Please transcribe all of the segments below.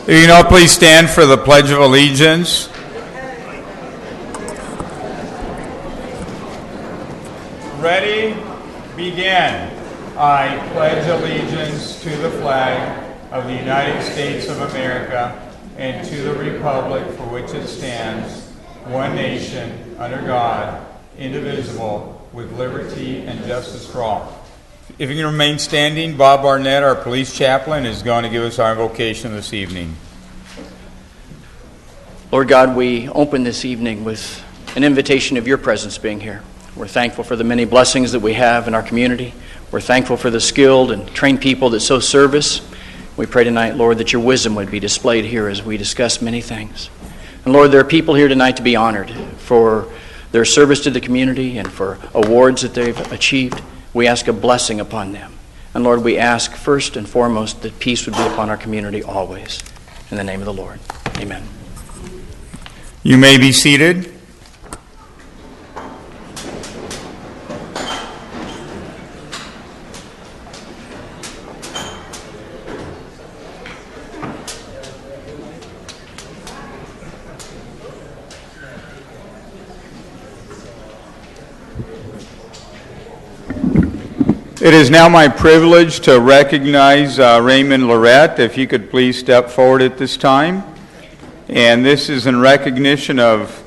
You know, please stand for the Pledge of Allegiance. Ready? Begin. I pledge allegiance to the flag of the United States of America and to the republic for which it stands, one nation, under God, indivisible, with liberty and justice for all. If you can remain standing, Bob Barnett, our police chaplain, is going to give us our invocation this evening. Lord God, we open this evening with an invitation of your presence being here. We're thankful for the many blessings that we have in our community. We're thankful for the skilled and trained people that so serve us. We pray tonight, Lord, that your wisdom would be displayed here as we discuss many things. And Lord, there are people here tonight to be honored for their service to the community and for awards that they've achieved. We ask a blessing upon them. And Lord, we ask first and foremost that peace would be upon our community always. In the name of the Lord, amen. You may be seated. It is now my privilege to recognize Raymond Lorette. If you could please step forward at this time. And this is in recognition of,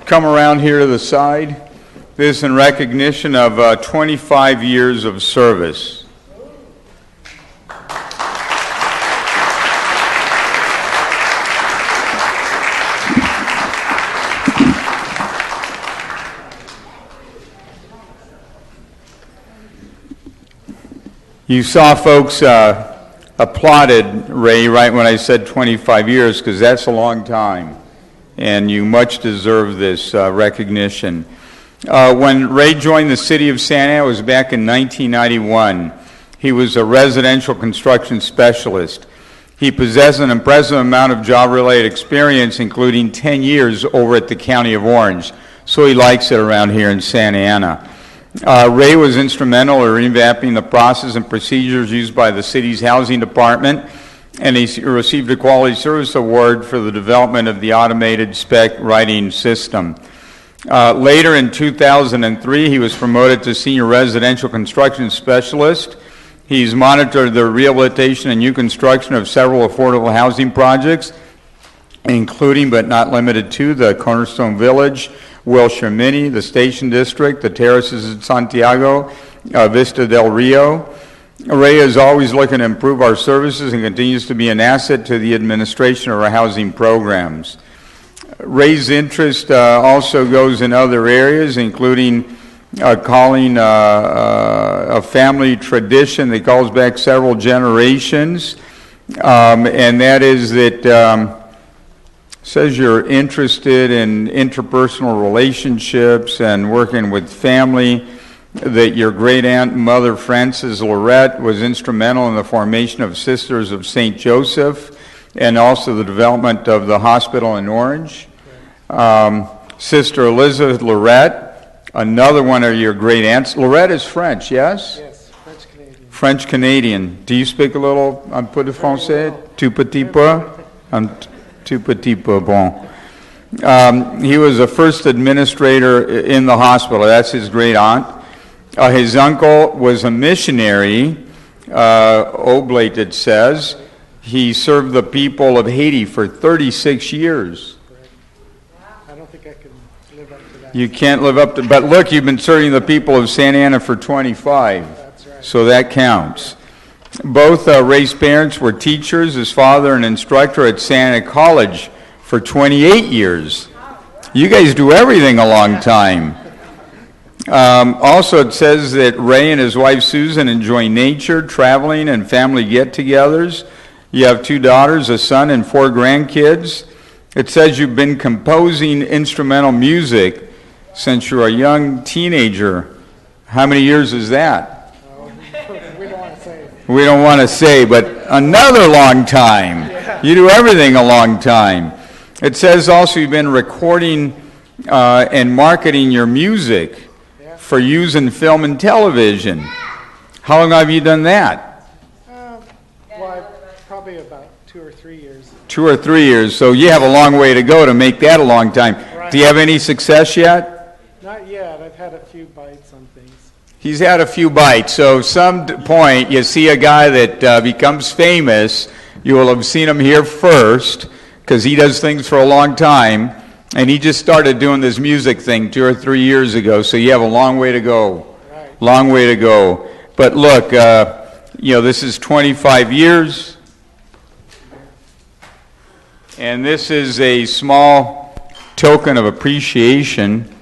come around here to the side, this is in recognition of 25 years of service. You saw folks applauded Ray right when I said 25 years because that's a long time, and you much deserve this recognition. When Ray joined the city of Santa Ana, it was back in 1991. He was a residential construction specialist. He possessed an impressive amount of job-related experience, including 10 years over at the County of Orange, so he likes it around here in Santa Ana. Ray was instrumental in revamping the process and procedures used by the city's housing department, and he received a Quality Service Award for the development of the automated spec writing system. Later in 2003, he was promoted to Senior Residential Construction Specialist. He's monitored the rehabilitation and new construction of several affordable housing projects, including but not limited to the Cornerstone Village, Wilshire Mini, the Station District, the Terraces in Santiago, Vista del Rio. Ray is always looking to improve our services and continues to be an asset to the administration of our housing programs. Ray's interest also goes in other areas, including calling a family tradition that goes back several generations, and that is that says you're interested in interpersonal relationships and working with family, that your great-aunt Mother Frances Lorette was instrumental in the formation of Sisters of St. Joseph and also the development of the hospital in Orange. Sister Elizabeth Lorette, another one of your great-aunts. Lorette is French, yes? Yes, French-Canadian. French-Canadian. Do you speak a little un peu de français? Tout petit peu? Tout petit peu, bon. He was the first administrator in the hospital. That's his great aunt. His uncle was a missionary, oblate it says. He served the people of Haiti for 36 years. I don't think I can live up to that. You can't live up to, but look, you've been serving the people of Santa Ana for 25. That's right. So that counts. Both Ray's parents were teachers, his father an instructor at Santa Ana College for 28 years. You guys do everything a long time. Also, it says that Ray and his wife Susan enjoy nature, traveling, and family get-togethers. You have 2 daughters, a son, and 4 grandkids. It says you've been composing instrumental music since you were a young teenager. How many years is that? We don't want to say. We don't want to say, but another long time. You do everything a long time. It says also you've been recording and marketing your music for use in film and television. How long have you done that? Well, Probably about 2 or 3 years. 2 or 3 years, so you have a long way to go to make that a long time. Right. Do you have any success yet? Not yet. I've had a few bites on things. He's had a few bites, so some point you see a guy that becomes famous, you will have seen him here first, because he does things for a long time, and he just started doing this music thing 2 or 3 years ago, so you have a long way to go. Right. Long way to go. But look, this is 25 years, and this is a small token of appreciation.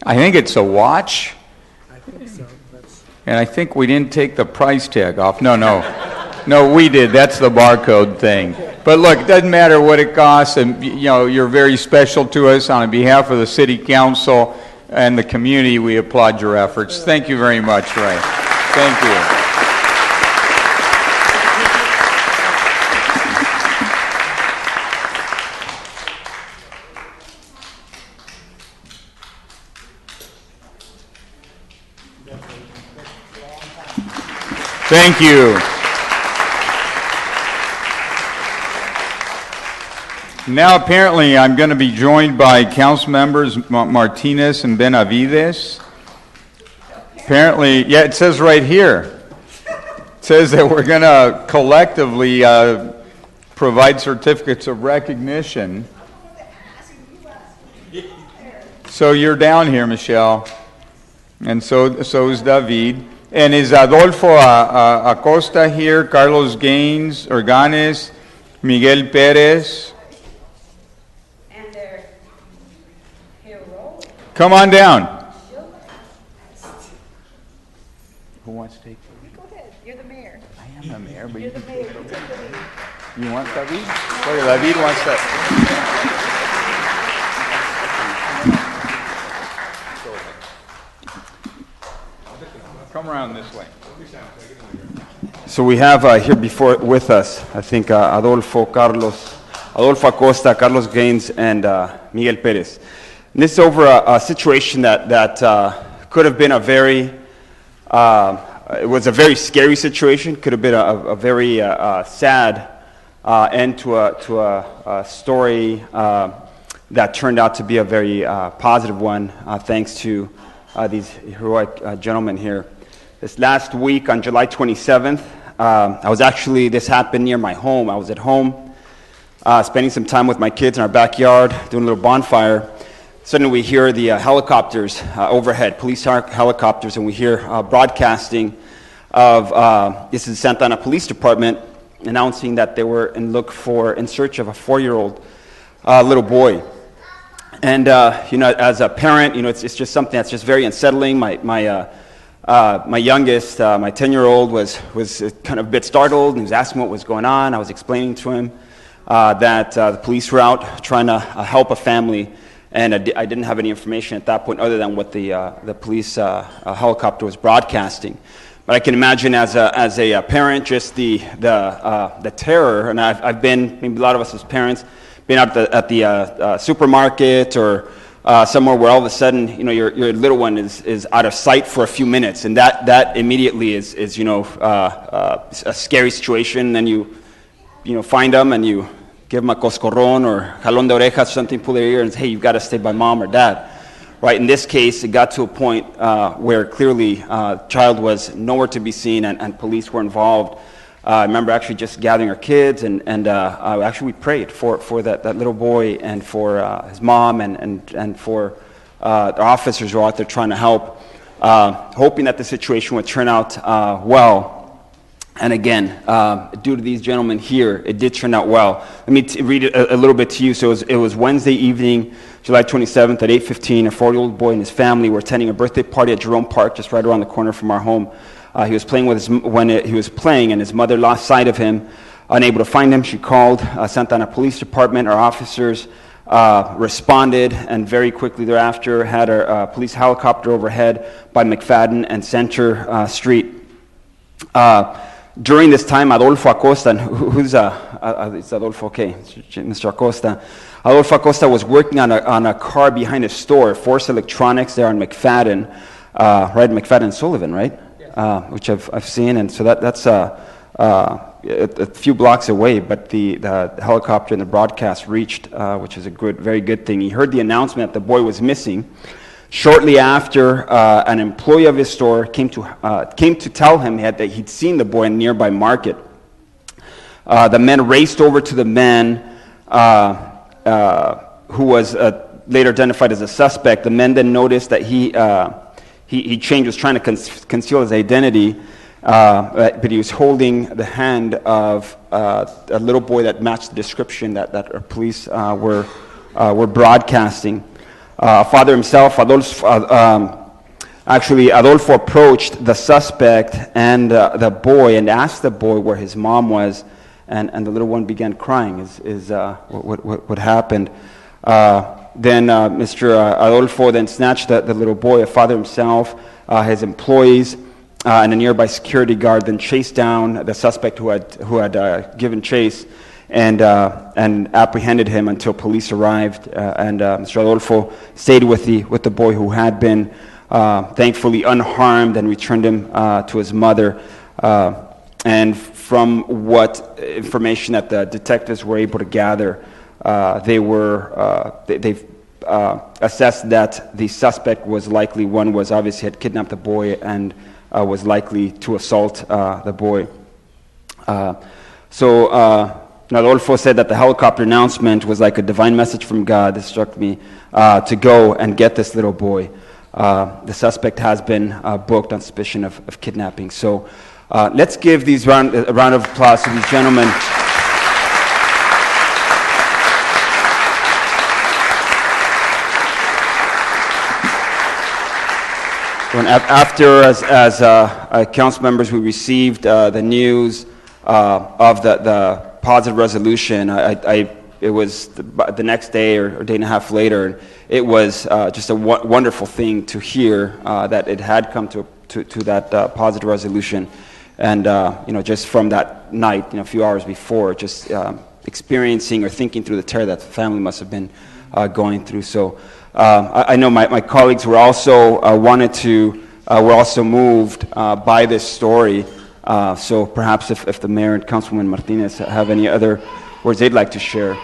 I think it's a watch. I think so. And I think we didn't take the price tag off. No. No, we did. That's the barcode thing. But look, it doesn't matter what it costs, and you're very special to us. On behalf of the City Council and the community, we applaud your efforts. Thank you very much, Ray. Thank you. Thank you. Now, apparently, I'm going to be joined by Council members Martinez and Benavides. Apparently, yeah, it says right here. It says that we're going to collectively provide certificates of recognition. So you're down here, Michelle. And so is David. And is Adolfo Acosta here, Carlos Gaines, Miguel Perez? And their hero. Come on down. Who wants to take it? Go ahead, you're the mayor. I am the mayor, but You're you the can mayor, take you it. take the lead. You want David? Look, David wants that. Come around this way. So we have here with us, I think, Adolfo Acosta, Carlos Gaines, and Miguel Perez. And this is over a situation that could have been it was a very scary situation, could have been a very sad end to a story that turned out to be a very positive one, thanks to these heroic gentlemen here. This last week on July 27th, this happened near my home. I was at home, spending some time with my kids in our backyard, doing a little bonfire. Suddenly we hear the helicopters overhead, police helicopters, and we hear broadcasting of, this is Santa Ana Police Department, announcing that they were in search of a 4-year-old little boy. And, as a parent, it's just something that's just very unsettling. My youngest, my 10-year-old, was kind of a bit startled, and he was asking what was going on. I was explaining to him that the police were out trying to help a family, and I didn't have any information at that point other than what the police helicopter was broadcasting. But I can imagine as a parent, just the terror, and I've been, maybe a lot of us as parents, been out at the supermarket or somewhere where all of a sudden, your little one is out of sight for a few minutes, and that immediately is a scary situation. And you find them and you give them a coscorrón or jalón de orejas, something, pull their ear, and say, hey, you've got to stay by mom or dad. Right? In this case, it got to a point where clearly the child was nowhere to be seen, and police were involved. I remember actually just gathering our kids, and actually we prayed for that little boy and for his mom and for the officers who are out there trying to help, hoping that the situation would turn out well. And again, due to these gentlemen here, it did turn out well. Let me read it a little bit to you. So it was Wednesday evening, July 27th at 8:15. A 4-year-old boy and his family were attending a birthday party at Jerome Park, just right around the corner from our home. He was playing he was playing, and his mother lost sight of him. Unable to find him, she called Santa Ana Police Department. Our officers responded, and very quickly thereafter had a police helicopter overhead by McFadden and Center Street. During this time, Adolfo Acosta, it's Adolfo, okay, Mr. Acosta. Adolfo Acosta was working on a car behind a store, Force Electronics, there on McFadden, right, McFadden Sullivan, right? Which I've seen, and so that's a few blocks away, but the helicopter and the broadcast reached, which is a very good thing. He heard the announcement that the boy was missing. Shortly after, an employee of his store came to tell him that he'd seen the boy in a nearby market. The men raced over to the man who was later identified as a suspect. The men then noticed that he changed, was trying to conceal his identity, but he was holding the hand of a little boy that matched the description that our police were broadcasting. Father himself, Adolfo approached the suspect and the boy and asked the boy where his mom was, and the little one began crying. Is what happened? Then Mr. Adolfo then snatched the little boy. Father himself, his employees, and a nearby security guard then chased down the suspect who had given chase and apprehended him until police arrived. And Mr. Adolfo stayed with the boy who had been thankfully unharmed and returned him to his mother. And from what information that the detectives were able to gather, they've assessed that the suspect was obviously had kidnapped the boy and was likely to assault the boy. So Adolfo said that the helicopter announcement was like a divine message from God that struck me to go and get this little boy. The suspect has been booked on suspicion of kidnapping. So let's give a round of applause to these gentlemen. After, as council members, we received the news of the positive resolution, it was the next day or day and a half later, and it was just a wonderful thing to hear that it had come to that positive resolution. And just from that night, a few hours before, just experiencing or thinking through the terror that the family must have been going through. So I know my colleagues were also were also moved by this story. So perhaps if the mayor and Councilwoman Martinez have any other words they'd like to share.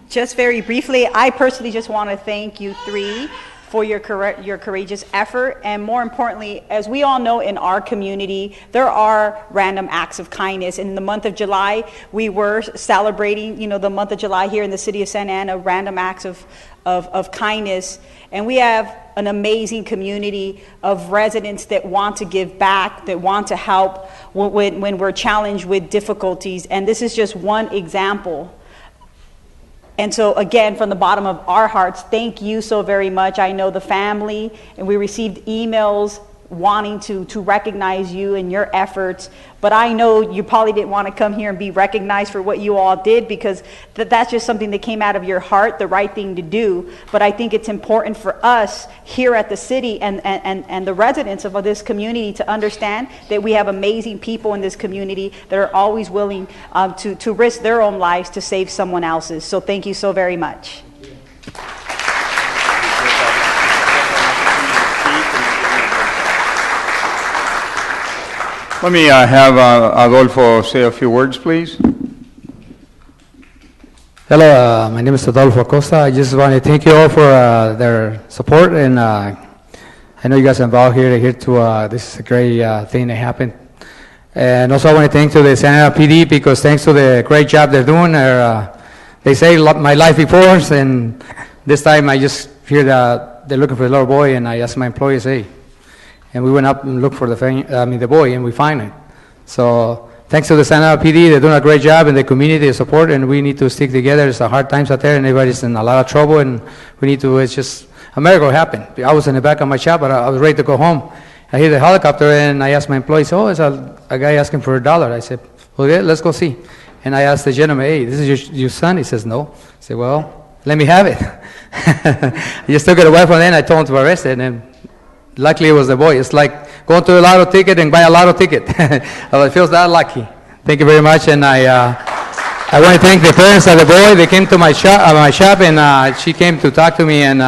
Just very briefly, I personally just want to thank you three for your courageous effort, and more importantly, as we all know in our community, there are random acts of kindness. In the month of July, we were celebrating, the month of July here in the city of Santa Ana, random acts of kindness, and we have an amazing community of residents that want to give back, that want to help when we're challenged with difficulties, and this is just one example. And so again, from the bottom of our hearts, thank you so very much. I know the family, and we received emails wanting to recognize you and your efforts, but I know you probably didn't want to come here and be recognized for what you all did, because that's just something that came out of your heart, the right thing to do. But I think it's important for us here at the city and the residents of this community to understand that we have amazing people in this community that are always willing to risk their own lives to save someone else's. So thank you so very much. Let me have Adolfo say a few words, please. Hello, my name is Adolfo Acosta. I just want to thank you all for their support, and I know you guys are involved here to this is a great thing that happened. And also I want to thank to the Santa Ana PD, because thanks to the great job they're doing, they saved my life before, and this time I just hear that they're looking for the little boy, and I asked my employees, hey, and we went up and looked for the boy, and we find it. So thanks to the Santa Ana PD, they're doing a great job, and the community support, and we need to stick together. It's hard times out there, and everybody's in a lot of trouble, and we need to, it's just, a miracle happened. I was in the back of my shop, but I was ready to go home. I hear the helicopter, and I asked my employees, it's a guy asking for $1. I said, okay, let's go see. And I asked the gentleman, hey, this is your son? He says, no. I said, well, let me have it. I just took it away from there, and I told him to arrest it, and luckily it was the boy. It's like going to a lotto ticket and buy a lotto ticket. It feels that lucky. Thank you very much, and I want to thank the parents of the boy. They came to my shop, and she came to talk to me, and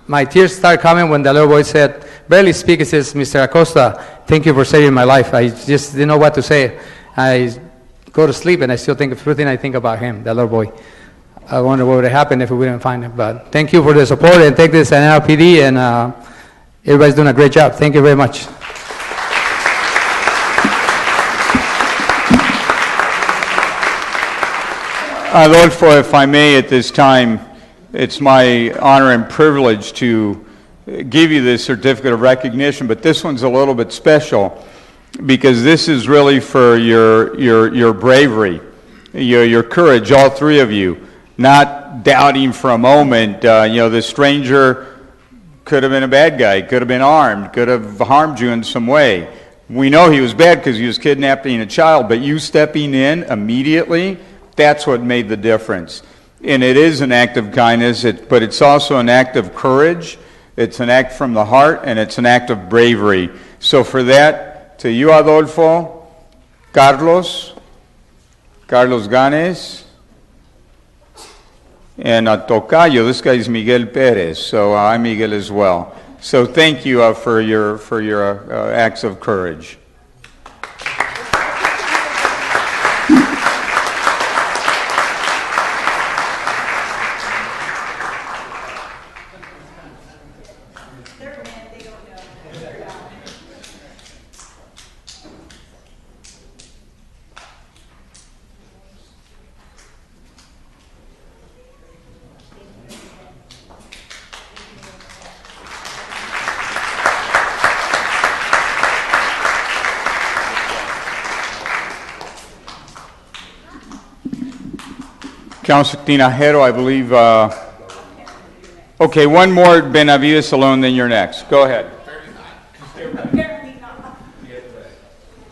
my tears started coming when the little boy said, barely speak. He says, Mr. Acosta, thank you for saving my life. I just didn't know what to say. I go to sleep and I still think of everything I think about him, that little boy. I wonder what would have happened if we didn't find him. But thank you for the support, and thank this NLPD, and everybody's doing a great job. Thank you very much. Adolfo, if I may, at this time, it's my honor and privilege to give you this certificate of recognition, but this one's a little bit special because this is really for your bravery, your courage, all three of you, not doubting for a moment. The stranger could have been a bad guy, could have been armed, could have harmed you in some way. We know he was bad because he was kidnapping a child, but you stepping in immediately, that's what made the difference. And it is an act of kindness, but it's also an act of courage. It's an act from the heart, and it's an act of bravery. So for that, to you, Adolfo, Carlos Ganes, and Tocayo, this guy's Miguel Perez, so I'm Miguel as well. So thank you for your acts of courage. Councilor Tinajero, I believe. Okay, one more Benavides alone, then you're next. Go ahead.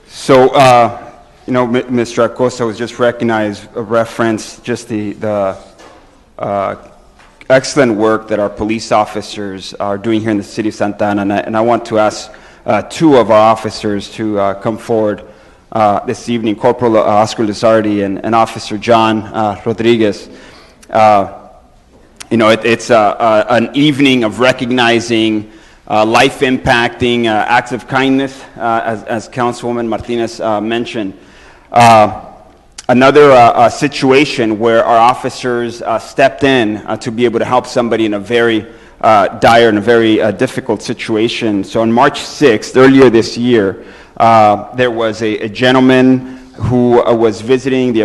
So, Mr. Acosta was just recognized, a reference, just the excellent work that our police officers are doing here in the city of Santa Ana. And I want to ask two of our officers to come forward this evening, Corporal Oscar Lizardi and Officer John Rodriguez. It's an evening of recognizing life-impacting acts of kindness, as Councilwoman Martinez mentioned. Another situation where our officers stepped in to be able to help somebody in a very dire and a very difficult situation. So on March 6th, earlier this year, there was a gentleman who was visiting the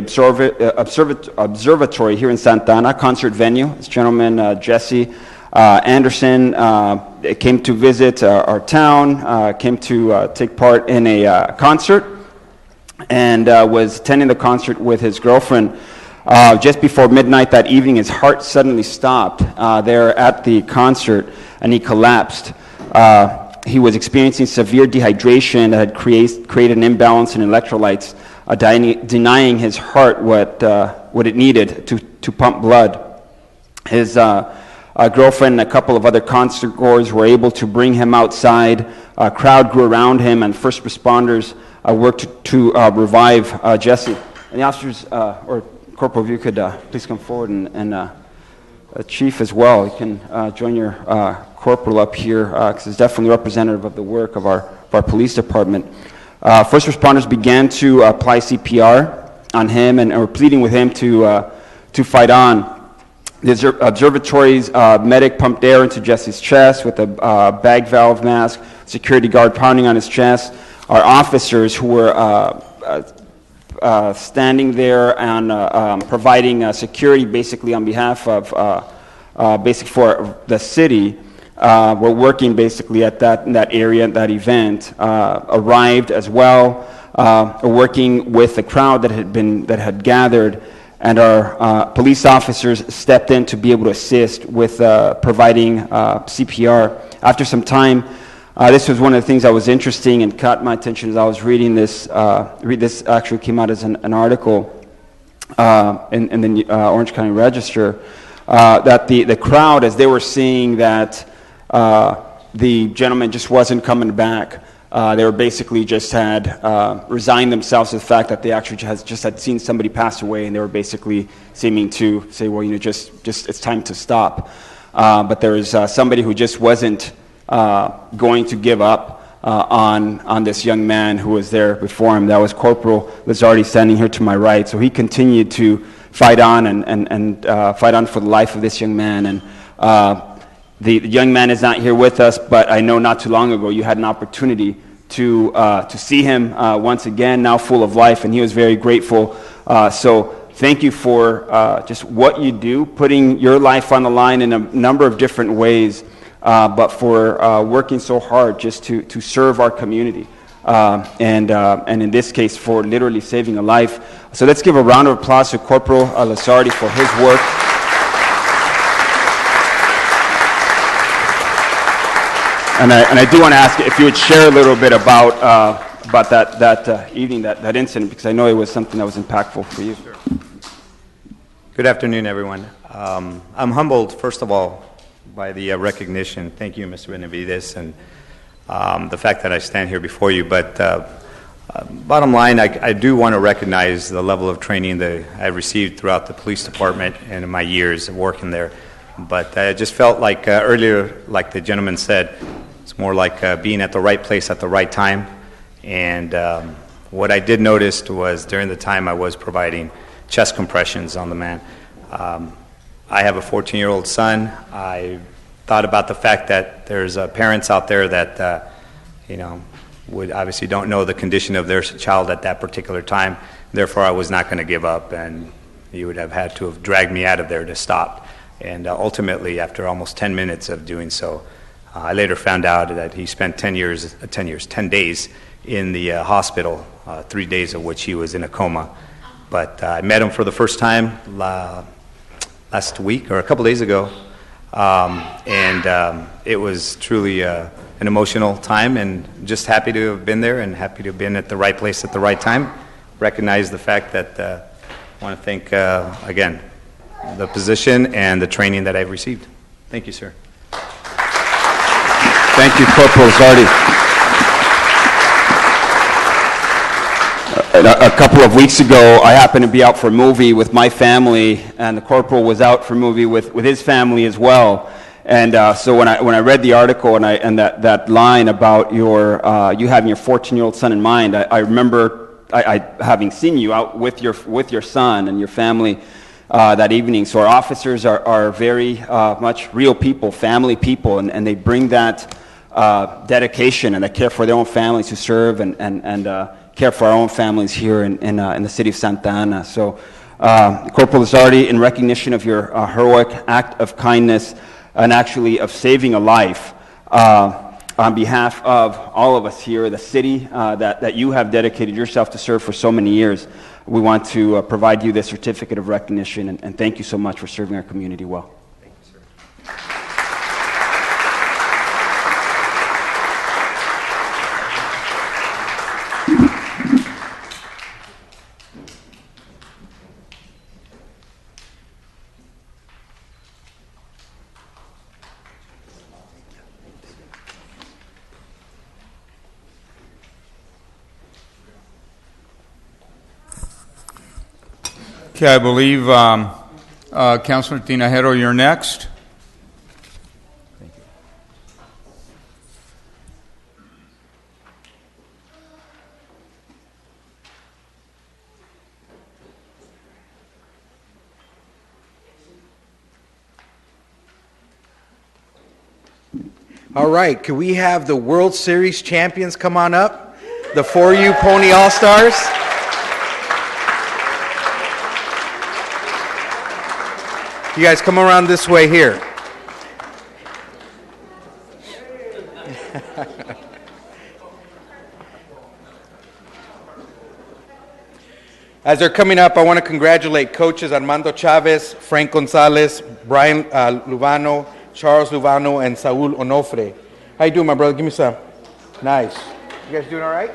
observatory here in Santa Ana, concert venue. This gentleman, Jesse Anderson, came to visit our town, came to take part in a concert, and was attending the concert with his girlfriend. Just before midnight that evening, his heart suddenly stopped there at the concert, and he collapsed. He was experiencing severe dehydration that had created an imbalance in electrolytes, denying his heart what it needed to pump blood. His girlfriend and a couple of other concert goers were able to bring him outside. A crowd grew around him, and first responders worked to revive Jesse. And the officers, or Corporal, if you could please come forward, and Chief as well. You can join your Corporal up here, because it's definitely representative of the work of our police department. First responders began to apply CPR on him and were pleading with him to fight on. The observatory's medic pumped air into Jesse's chest with a bag valve mask, security guard pounding on his chest. Our officers who were standing there and providing security basically on behalf of for the city, were working basically in that area, that event, arrived as well, working with the crowd that had gathered, and our police officers stepped in to be able to assist with providing CPR. After some time, this was one of the things that was interesting and caught my attention as I was reading this. This actually came out as an article in the Orange County Register, that the crowd, as they were seeing that the gentleman just wasn't coming back, they were basically just had resigned themselves to the fact that they actually just had seen somebody pass away, and they were basically seeming to say, well, just it's time to stop. But there was somebody who just wasn't going to give up on this young man who was there before him. That was Corporal Lizardi standing here to my right. So he continued to fight on and fight on for the life of this young man. And the young man is not here with us, but I know not too long ago you had an opportunity to see him once again, now full of life, and he was very grateful. So thank you for just what you do, putting your life on the line in a number of different ways, but for working so hard just to serve our community, and in this case for literally saving a life. So let's give a round of applause to Corporal Lizardi for his work. And I do want to ask if you would share a little bit about that evening, that incident, because I know it was something that was impactful for you. Sure. Good afternoon, everyone. I'm humbled, first of all, by the recognition. Thank you, Mr. Benavides, and the fact that I stand here before you. But bottom line, I do want to recognize the level of training that I received throughout the police department and in my years of working there. But I just felt like earlier, like the gentleman said, it's more like being at the right place at the right time. And what I did notice was during the time I was providing chest compressions on the man, I have a 14-year-old son. I thought about the fact that there's parents out there that, would obviously don't know the condition of their child at that particular time. Therefore, I was not going to give up, and he would have had to have dragged me out of there to stop. And ultimately, after almost 10 minutes of doing so, I later found out that he spent 10 days in the hospital, 3 days of which he was in a coma. But I met him for the first time last week or a couple days ago, and it was truly an emotional time, and just happy to have been there and happy to have been at the right place at the right time. Recognize the fact that I want to thank, again, the position and the training that I've received. Thank you, sir. Thank you, Corporal Lizardi. A couple of weeks ago, I happened to be out for a movie with my family, and the corporal was out for a movie with his family as well. And so when I read the article and that line about you having your 14-year-old son in mind, I remember I having seen you out with your son and your family that evening. So our officers are very much real people, family people, and they bring that dedication and that care for their own families to serve and care for our own families here in the city of Santa Ana. So Corporal Lizardi, in recognition of your heroic act of kindness and actually of saving a life, on behalf of all of us here, the city that you have dedicated yourself to serve for so many years, we want to provide you this certificate of recognition, and thank you so much for serving our community well. Thank you, sir. Okay, I believe Councilor Tinajero, you're next. All right, can we have the World Series champions come on up? The 4U Pony All-Stars. You guys come around this way here. As they're coming up, I want to congratulate coaches Armando Chavez, Frank Gonzalez, Brian Luvano, Charles Luvano, and Saul Onofre. How you doing, my brother? Give me some. Nice. You guys doing all right?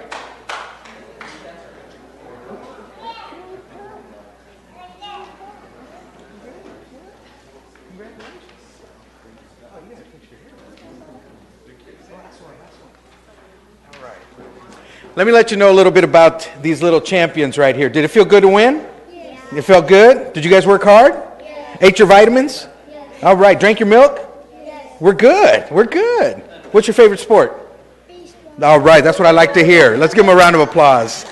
Let me let you know a little bit about these little champions right here. Did it feel good to win? Yeah. It felt good? Did you guys work hard? Yeah. Ate your vitamins? Yes. All right. Drank your milk? Yes. We're good. We're good. What's your favorite sport? Baseball. All right, that's what I like to hear. Let's give him a round of applause.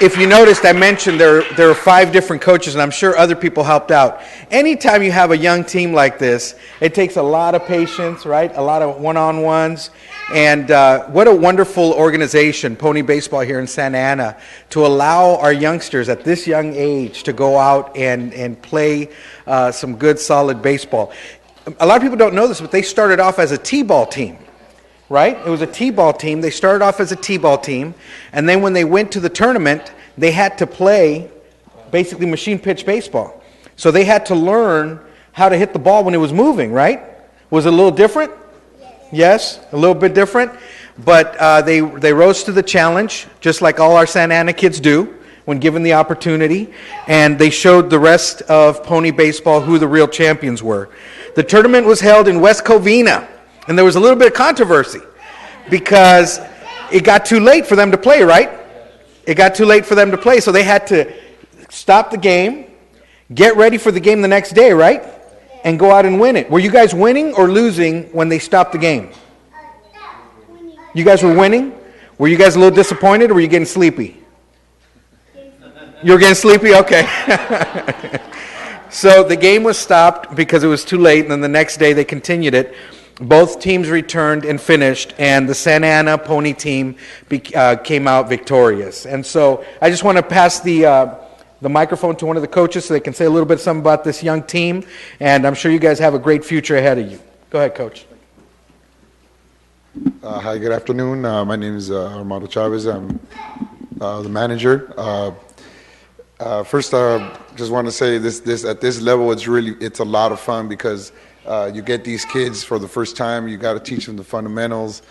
If you noticed, I mentioned there are 5 different coaches, and I'm sure other people helped out. Anytime you have a young team like this, it takes a lot of patience, right? A lot of one-on-ones. And what a wonderful organization, Pony Baseball here in Santa Ana, to allow our youngsters at this young age to go out and play some good, solid baseball. A lot of people don't know this, but they started off as a T-ball team. Right? It was a T-ball team. They started off as a T-ball team, and then when they went to the tournament, they had to play basically machine pitch baseball. So they had to learn how to hit the ball when it was moving, right? Was it a little different? Yes, a little bit different. But they rose to the challenge, just like all our Santa Ana kids do when given the opportunity, and they showed the rest of Pony Baseball who the real champions were. The tournament was held in West Covina. And there was a little bit of controversy because it got too late for them to play, right? It got too late for them to play, so they had to stop the game, get ready for the game the next day, right? And go out and win it. Were you guys winning or losing when they stopped the game? You guys were winning? Were you guys a little disappointed or were you getting sleepy? You were getting sleepy? Okay. So the game was stopped because it was too late, and then the next day they continued it. Both teams returned and finished, and the Santa Ana Pony team came out victorious. And so I just want to pass the microphone to one of the coaches so they can say a little bit something about this young team, and I'm sure you guys have a great future ahead of you. Go ahead, Coach. Hi, good afternoon. My name is Armando Chavez. I'm the manager. First, just want to say this at this level, it's a lot of fun because you get these kids for the first time. You got to teach them the fundamentals.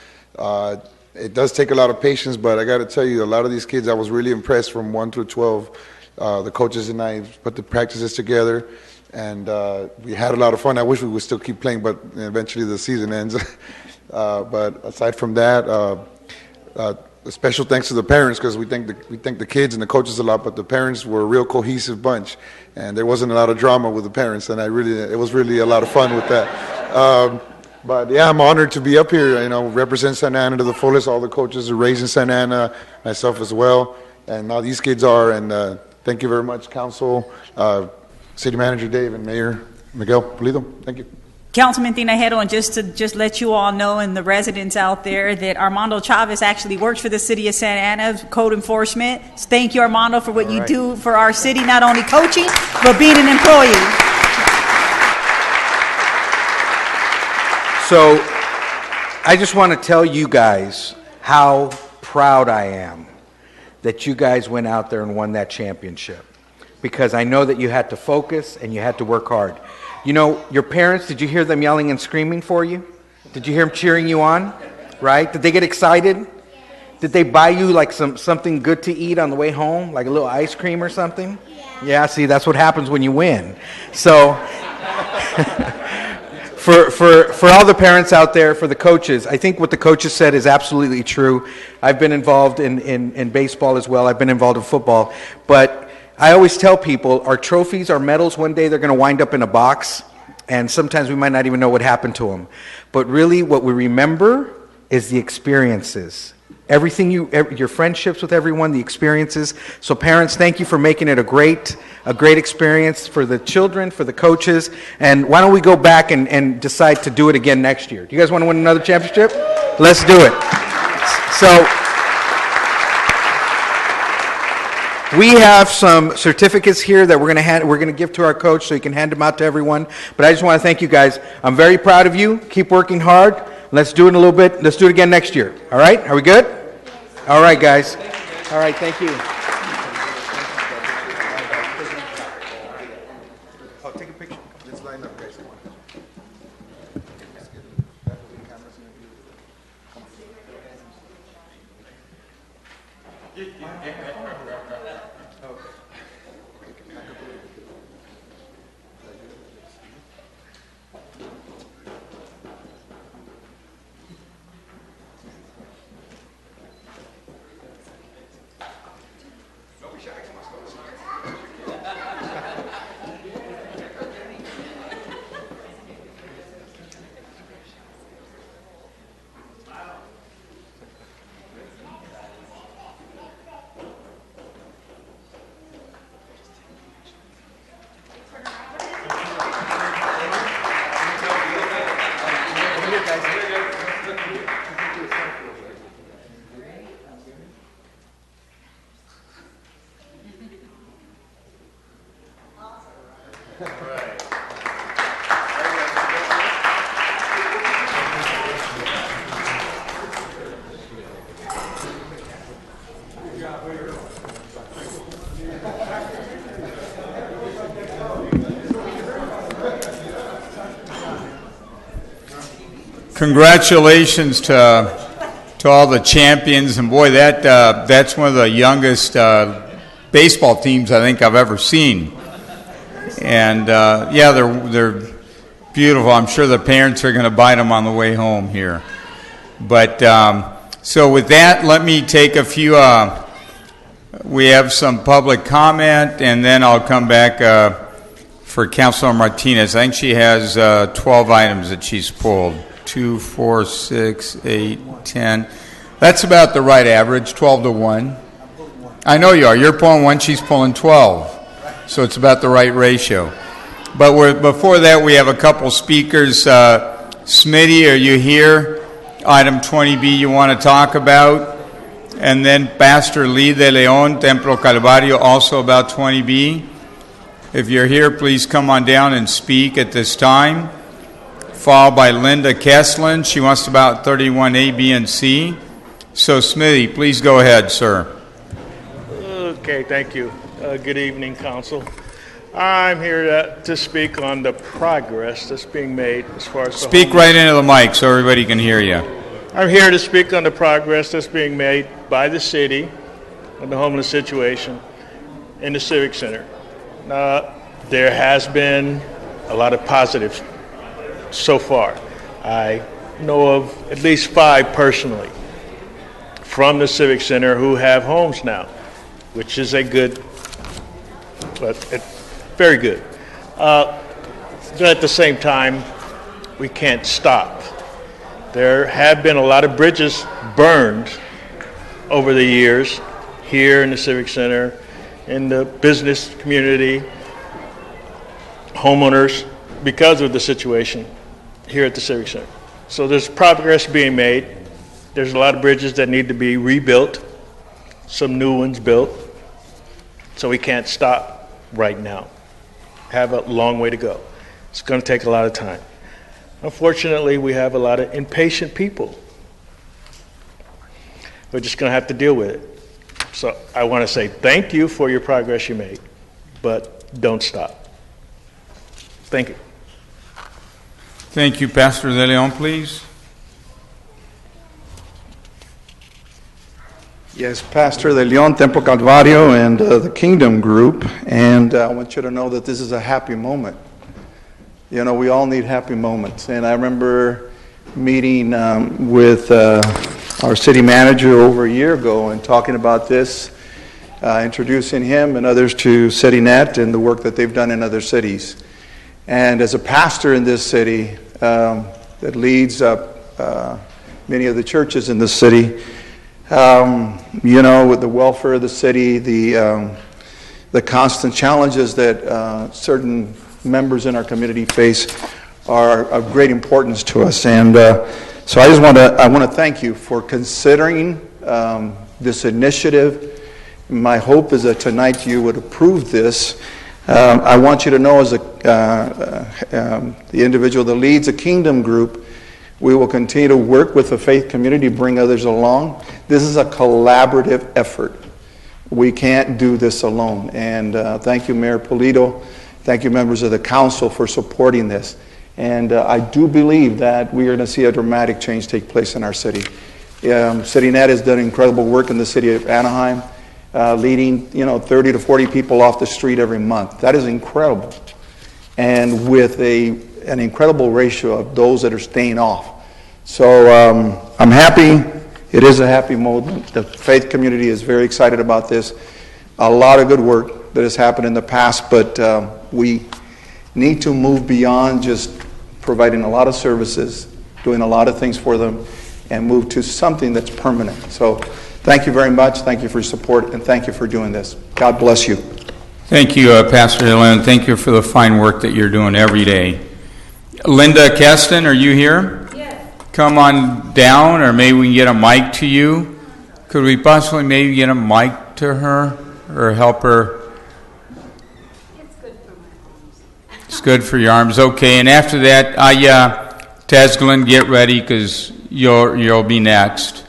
It does take a lot of patience, but I got to tell you, a lot of these kids, I was really impressed from 1 through 12. The coaches and I put the practices together, and we had a lot of fun. I wish we would still keep playing, but eventually the season ends. But aside from that, a special thanks to the parents, because we thank the kids and the coaches a lot, but the parents were a real cohesive bunch, and there wasn't a lot of drama with the parents, and it was really a lot of fun with that. But yeah, I'm honored to be up here, represent Santa Ana to the fullest. All the coaches are raised in Santa Ana, myself as well, and now these kids are, and thank you very much, Council, City Manager Dave, and Mayor Miguel Pulido. Thank you. Councilman Tinajero, and just to let you all know, and the residents out there, that Armando Chavez actually works for the city of Santa Ana, code enforcement. So thank you, Armando, for what you do for our city, not only coaching, but being an employee. So I just want to tell you guys how proud I am that you guys went out there and won that championship, because I know that you had to focus and you had to work hard. Your parents, did you hear them yelling and screaming for you? Did you hear them cheering you on? Right? Did they get excited? Did they buy you like something good to eat on the way home, like a little ice cream or something? Yeah, see, that's what happens when you win. So for all the parents out there, for the coaches, I think what the coaches said is absolutely true. I've been involved in baseball as well. I've been involved in football. But I always tell people, our trophies, our medals, one day they're going to wind up in a box, and sometimes we might not even know what happened to them. But really what we remember is the experiences. Everything your friendships with everyone, the experiences. So parents, thank you for making it a great experience for the children, for the coaches. And why don't we go back and decide to do it again next year? Do you guys want to win another championship? Let's do it. So we have some certificates here that we're going to give to our coach, so you can hand them out to everyone. But I just want to thank you guys. I'm very proud of you. Keep working hard. Let's do it in a little bit. Let's do it again next year. All right? Are we good? All right, guys. All right, thank you. Oh, take a picture. Let's line up, guys. Congratulations to all the champions, and boy, that's one of the youngest baseball teams I think I've ever seen. And yeah, they're beautiful. I'm sure the parents are going to bite them on the way home here. But so with that, let me take a few. We have some public comment, and then I'll come back for Councilor Martinez. I think she has 12 items that she's pulled. 2, 4, 6, 8, 10. That's about the right average, 12 to 1. I know you are. You're pulling 1, she's pulling 12. So it's about the right ratio. But before that, we have a couple speakers. Smitty, are you here? Item 20B you want to talk about? And then Pastor Lee de Leon, Templo Calvario, also about 20B. If you're here, please come on down and speak at this time. Followed by Linda Kesslin. She wants about 31A, B, and C. So, Smitty, please go ahead, sir. Okay, thank you. Good evening, Council. I'm here to speak on the progress that's being made as far as Speak right into the mic so everybody can hear you. I'm here to speak on the progress that's being made by the city on the homeless situation in the Civic Center. There has been a lot of positives so far. I know of at least 5 personally from the Civic Center who have homes now, which is a good, but very good. But at the same time, we can't stop. There have been a lot of bridges burned over the years here in the Civic Center, in the business community, homeowners, because of the situation here at the Civic Center. So there's progress being made. There's a lot of bridges that need to be rebuilt, some new ones built. So we can't stop right now. Have a long way to go. It's going to take a lot of time. Unfortunately, we have a lot of impatient people. We're just going to have to deal with it. So I want to say thank you for your progress you made, but don't stop. Thank you. Thank you. Pastor De Leon, please. Yes, Pastor De Leon, Templo Calvario, and the Kingdom Group. And I want you to know that this is a happy moment. You know, we all need happy moments. And I remember meeting with our city manager over a year ago and talking about this, introducing him and others to CityNet and the work that they've done in other cities. And as a pastor in this city that leads many of the churches in the city, you know, with the welfare of the city, the constant challenges that certain members in our community face are of great importance to us. And so I want to thank you for considering this initiative. My hope is that tonight you would approve this. I want you to know, as the individual that leads a Kingdom Group, we will continue to work with the faith community, bring others along. This is a collaborative effort. We can't do this alone. And thank you, Mayor Polito. Thank you, members of the council, for supporting this. And I do believe that we are going to see a dramatic change take place in our city. CityNet has done incredible work in the city of Anaheim, leading 30 to 40 people off the street every month. That is incredible. And with an incredible ratio of those that are staying off. So I'm happy. It is a happy moment. The faith community is very excited about this. A lot of good work that has happened in the past, but we need to move beyond just providing a lot of services, doing a lot of things for them, and move to something that's permanent. So thank you very much. Thank you for your support, and thank you for doing this. God bless you. Thank you, Pastor De Leon. Thank you for the fine work that you're doing every day. Linda Keston, are you here? Yes. Come on down, or maybe we can get a mic to you. Could we possibly maybe get a mic to her or help her? It's good for my It's good for your arms. Okay, and after that, Tasglin, get ready because you'll be next.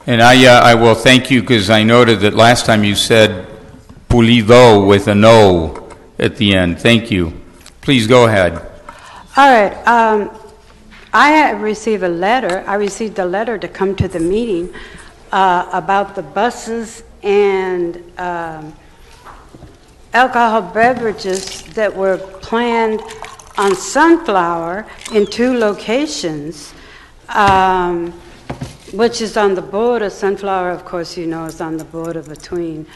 And I will thank you because I noted that last time you said Pulido with an O at the end. Thank you. Please go ahead. All right. I have received a letter. I received a letter to come to the meeting about the buses and alcohol beverages that were planned on Sunflower in 2 locations, which is on the border. Sunflower, of course, you know, is on the border between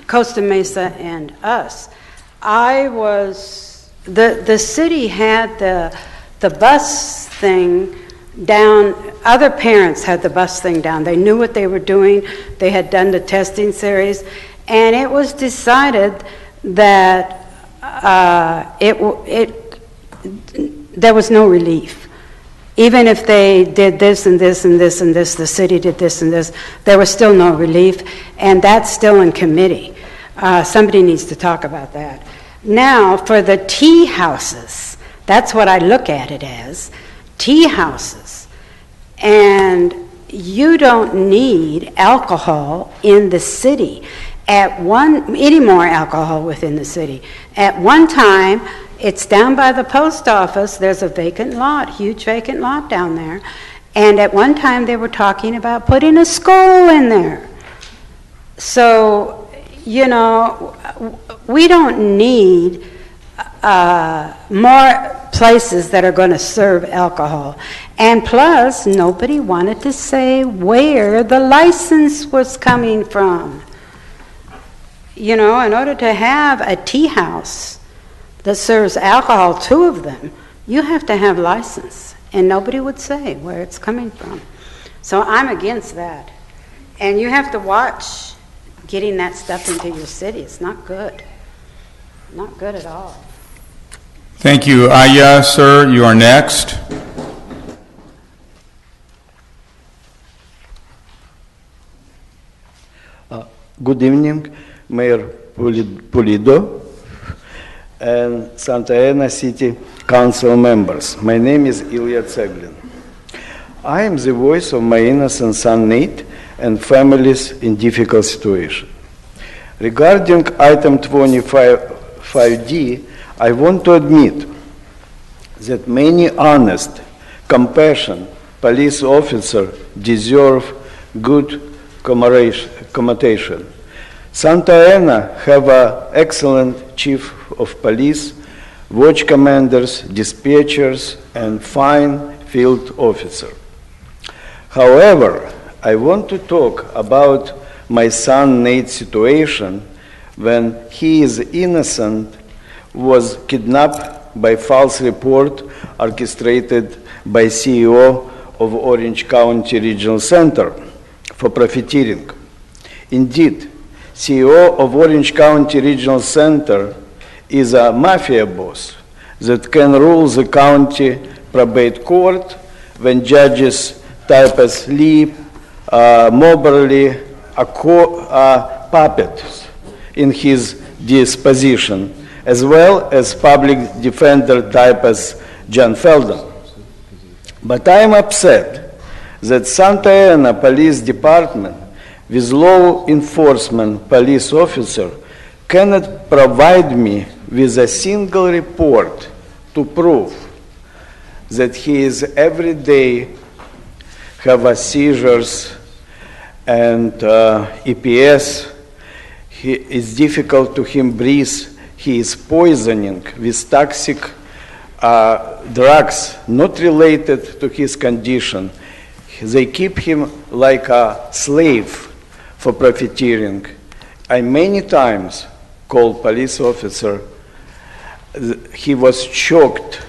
Costa Mesa and us. The city had the bus thing down. Other parents had the bus thing down. They knew what they were doing. They had done the testing series, and it was decided that there was no relief. Even if they did this and this and this and this, the city did this and this, there was still no relief, and that's still in committee. Somebody needs to talk about that. Now, for the tea houses, that's what I look at it as, tea houses. And you don't need alcohol in the city. Any more alcohol within the city. At one time, it's down by the post office. There's a vacant lot, huge vacant lot down there. And at one time, they were talking about putting a school in there. So, you know, we don't need more places that are going to serve alcohol. And plus, nobody wanted to say where the license was coming from. You know, in order to have a tea house that serves alcohol, 2 of them, you have to have license. And nobody would say where it's coming from. So I'm against that. And you have to watch getting that stuff into your city. It's not good. Not good at all. Thank you. Aya, sir, you are next. Good evening, Mayor Pulido and Santa Ana City Council members. My name is Ilya Tseglin. I am the voice of my innocent son Nate and families in difficult situation. Regarding item 25D, I want to admit that many honest, compassionate police officers deserve good commendation. Santa Ana have an excellent chief of police, watch commanders, dispatchers, and fine field officer. However, I want to talk about my son Nate's situation when he is innocent, was kidnapped by false report orchestrated by CEO of Orange County Regional Center for profiteering. Indeed, CEO of Orange County Regional Center is a mafia boss that can rule the county probate court when judges type as Lee, Moberly, puppets in his disposition, as well as public defender type as John Feldon. But I am upset that Santa Ana Police Department, with law enforcement police officer, cannot provide me with a single report to prove that he is every day have a seizures and EPS. It's difficult to him breathe. He is poisoning with toxic drugs not related to his condition. They keep him like a slave for profiteering. I many times called police officer. He was shocked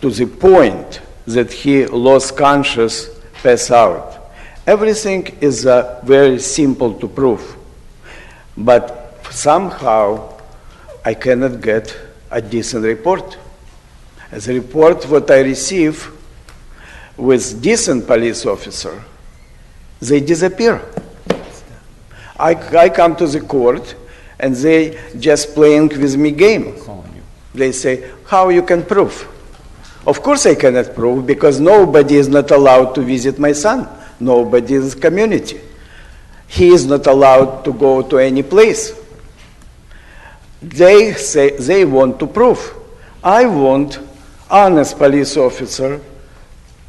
to the point that he lost consciousness, passed out. Everything is very simple to prove, but somehow I cannot get a decent report. As a report what I receive with decent police officer, they disappear. I come to the court and they just playing with me game. They say, how you can prove? Of course I cannot prove because nobody is not allowed to visit my son. Nobody in the community. He is not allowed to go to any place. They say they want to prove. I want honest police officer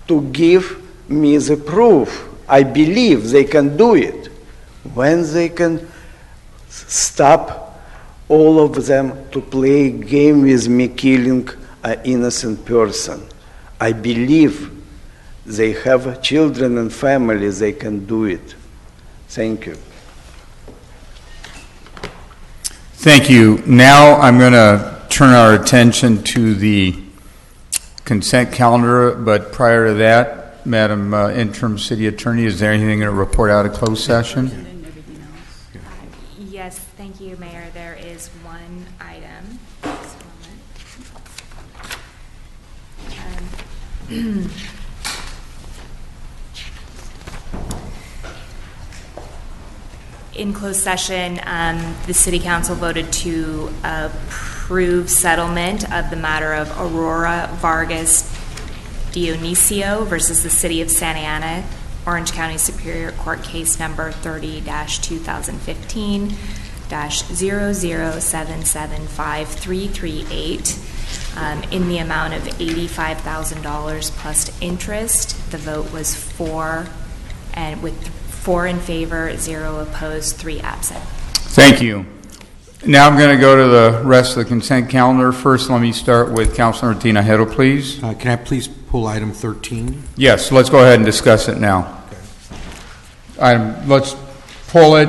to give me the proof. I believe they can do it. When they can stop all of them to play game with me killing an innocent person. I believe they have children and families, they can do it. Thank you. Thank you. Now I'm going to turn our attention to the consent calendar, but prior to that, Madam Interim City Attorney, is there anything to report out of closed session? Yes, thank you, Mayor. There is one item. Just a moment. In closed session, the City Council voted to approve settlement of the matter of Aurora Vargas Dionisio versus the City of Santa Ana, Orange County Superior Court case number 30-2015-00775338 in the amount of $85,000 plus interest. The vote was 4, and with 4 in favor, 0 opposed, 3 absent. Thank you. Now I'm going to go to the rest of the consent calendar. First, let me start with Councilor Tinajero, please. Can I please pull item 13? Yes, let's go ahead and discuss it now. Let's pull it.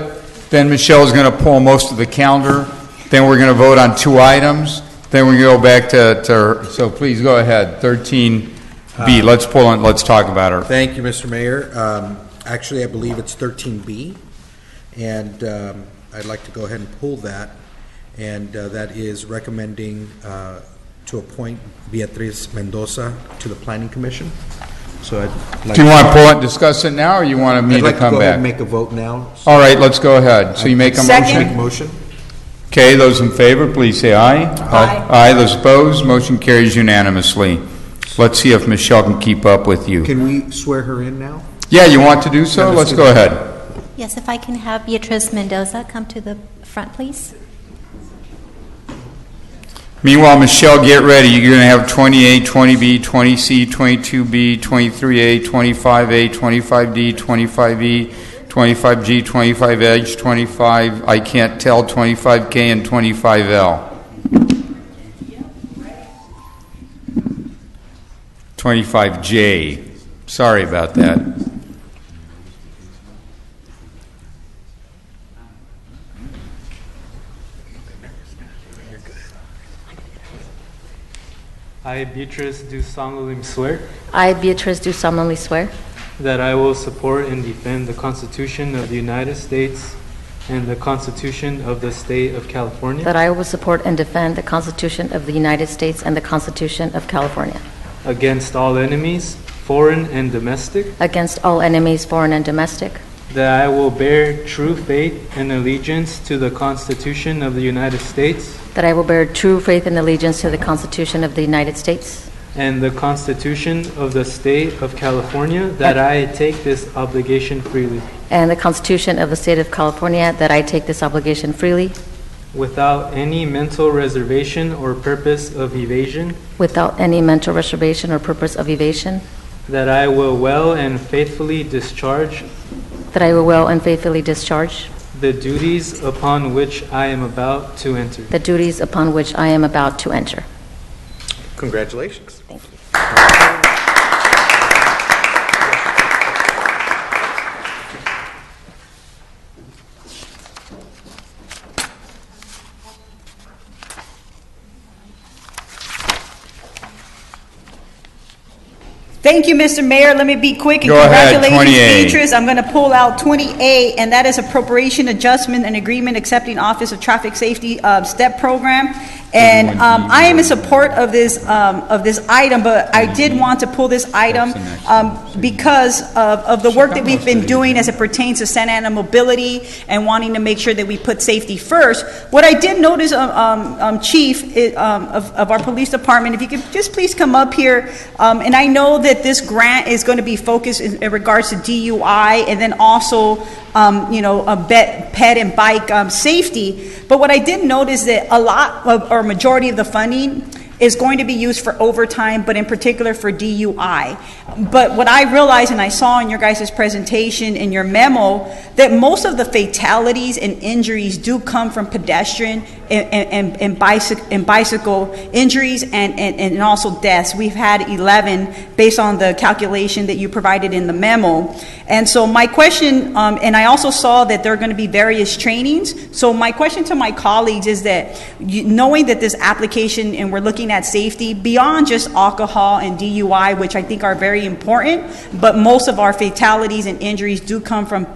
Then Michelle's going to pull most of the calendar. Then we're going to vote on 2 items. Then we're going to go back to so please go ahead. 13B. Let's pull it. Let's talk about her. Thank you, Mr. Mayor. Actually, I believe it's 13B, and I'd like to go ahead and pull that, and that is recommending to appoint Beatriz Mendoza to the Planning Commission. So I'd like Do you want to pull it and discuss it now, or you want me I'd like to come go back? ahead and make a vote now. All right, let's go ahead. So you make a Second. motion? Okay, those in favor, please say aye. Aye. Aye. Those opposed, motion carries unanimously. Let's see if Michelle can keep up with you. Can we swear her in now? Yeah, you want to do so? Let's go ahead. Yes, if I can have Beatriz Mendoza come to the front, please. Meanwhile, Michelle, get ready. You're going to have 20A, 20B, 20C, 22B, 23A, 25A, 25D, 25E, 25G, 25H, 25, I can't tell, 25K, and 25L. 25J. Sorry about that. I, Beatrice, do solemnly swear I, Beatriz, do solemnly swear that I will support and defend the Constitution of the United States and the Constitution of the State of California that I will support and defend the Constitution of the United States and the Constitution of California against all enemies, foreign and domestic, against all enemies, foreign and domestic, that I will bear true faith and allegiance to the Constitution of the United States that I will bear true faith and allegiance to the Constitution of the United States and the Constitution of the State of California, that I take this obligation freely. And the Constitution of the State of California, that I take this obligation freely. Without any mental reservation or purpose of evasion. Without any mental reservation or purpose of evasion. That I will well and faithfully discharge. That I will well and faithfully discharge. The duties upon which I am about to enter. The duties upon which I am about to enter. Congratulations. Thank you. Thank you, Mr. Mayor. Let me be quick and Go ahead, congratulations, 20A. Beatrice. I'm going to pull out 20A, and that is appropriation adjustment and agreement accepting Office of Traffic Safety STEP program. And I am in support of this item, but I did want to pull this item because of the work that we've been doing as it pertains to Santa Ana mobility and wanting to make sure that we put safety first. What I did notice, Chief, of our police department, if you could just please come up here, and I know that this grant is going to be focused in regards to DUI and then also pet and bike safety. But what I did notice that a lot of, or majority of the funding is going to be used for overtime, but in particular for DUI. But what I realized, and I saw in your guys' presentation, in your memo, that most of the fatalities and injuries do come from pedestrian and bicycle injuries and also deaths. We've had 11 based on the calculation that you provided in the memo. And so my question, and I also saw that there are going to be various trainings. So my question to my colleagues is that knowing that this application, and we're looking at safety beyond just alcohol and DUI, which I think are very important, but most of our fatalities and injuries do come from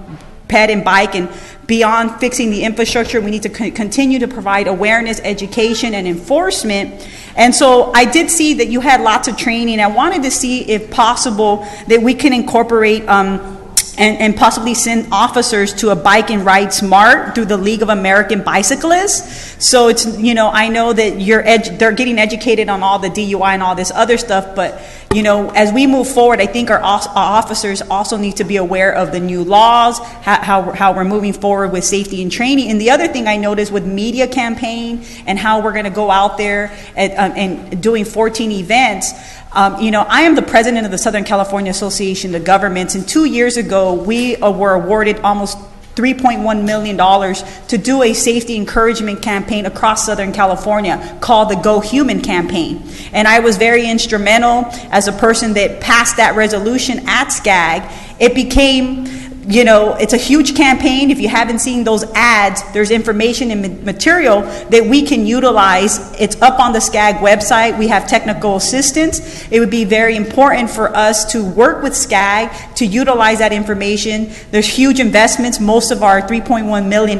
pet and bike, and beyond fixing the infrastructure, we need to continue to provide awareness, education, and enforcement. And so I did see that you had lots of training. I wanted to see if possible that we can incorporate and possibly send officers to a Bike and Ride Smart through the League of American Bicyclists. So it's, I know that they're getting educated on all the DUI and all this other stuff, but as we move forward, I think our officers also need to be aware of the new laws, how we're moving forward with safety and training. And the other thing I noticed with media campaign and how we're going to go out there and doing 14 events. I am the president of the Southern California Association of Governments, and 2 years ago, we were awarded almost $3.1 million to do a safety encouragement campaign across Southern California called the Go Human campaign. And I was very instrumental as a person that passed that resolution at SCAG. It became, it's a huge campaign. If you haven't seen those ads, there's information and material that we can utilize. It's up on the SCAG website. We have technical assistance. It would be very important for us to work with SCAG to utilize that information. There's huge investments. Most of our $3.1 million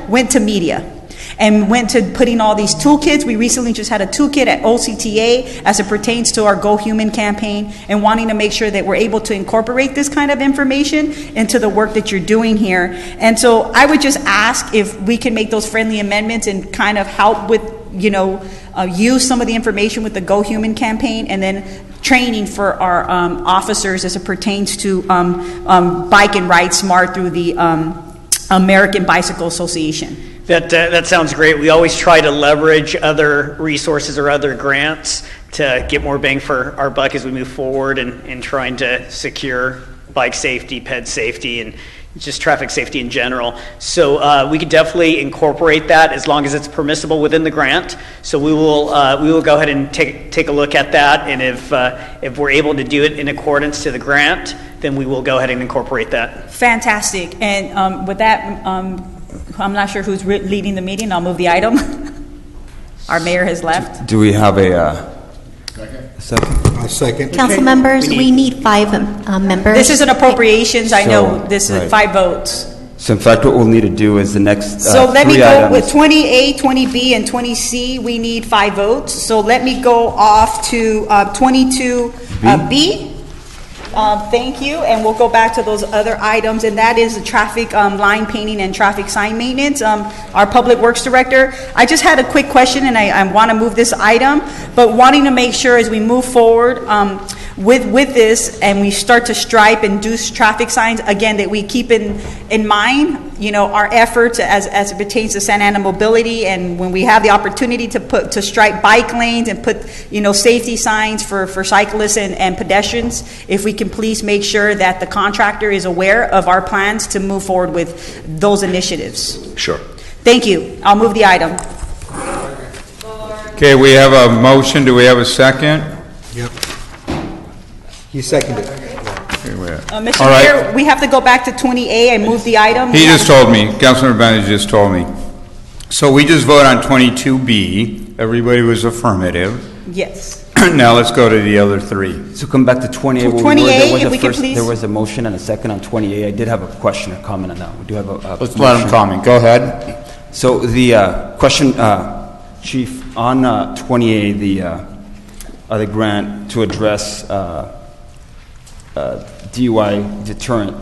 went to media and went to putting all these toolkits. We recently just had a toolkit at OCTA as it pertains to our Go Human campaign, and wanting to make sure that we're able to incorporate this kind of information into the work that you're doing here. And so I would just ask if we can make those friendly amendments and kind of help with, use some of the information with the Go Human campaign, and then training for our officers as it pertains to Bike and Ride Smart through the American Bicycle Association. That sounds great. We always try to leverage other resources or other grants to get more bang for our buck as we move forward in trying to secure bike safety, ped safety, and just traffic safety in general. So we could definitely incorporate that as long as it's permissible within the grant. So we will go ahead and take a look at that, and if we're able to do it in accordance to the grant, then we will go ahead and incorporate that. Fantastic. And with that, I'm not sure who's leading the meeting. I'll move the item. Our mayor has left. Do we have a second? I'll second. Council members, we need 5 members. This is an appropriations. I know this is 5 votes. So in fact, what we'll need to do is the next so let me go items. with 20A, 20B, and 20C. We need 5 votes. So let me go off to 22B. Thank you, and we'll go back to those other items, and that is the traffic line painting and traffic sign maintenance. Our Public Works Director, I just had a quick question, and I want to move this item, but wanting to make sure as we move forward with this and we start to stripe and do traffic signs, again, that we keep in mind, our efforts as it pertains to Santa Ana mobility, and when we have the opportunity to stripe bike lanes and put, safety signs for cyclists and pedestrians, if we can please make sure that the contractor is aware of our plans to move forward with those initiatives. Sure. Thank you. I'll move the item. Okay, we have a motion. Do we have a second? Yep. He seconded. Mr. All right. Mayor, we have to go back to 20A and move the item. He just told me, Councilman Bennett just told me. So we just vote on 22B. Everybody was affirmative. Yes. Now let's go to the other 3. So come back to 28. 28, if we could please. There was a motion and a second on 28. I did have a question or comment on that. We do have a Let's let him comment. Go ahead. So the question Chief, on 20A, the grant to address DUI deterrent,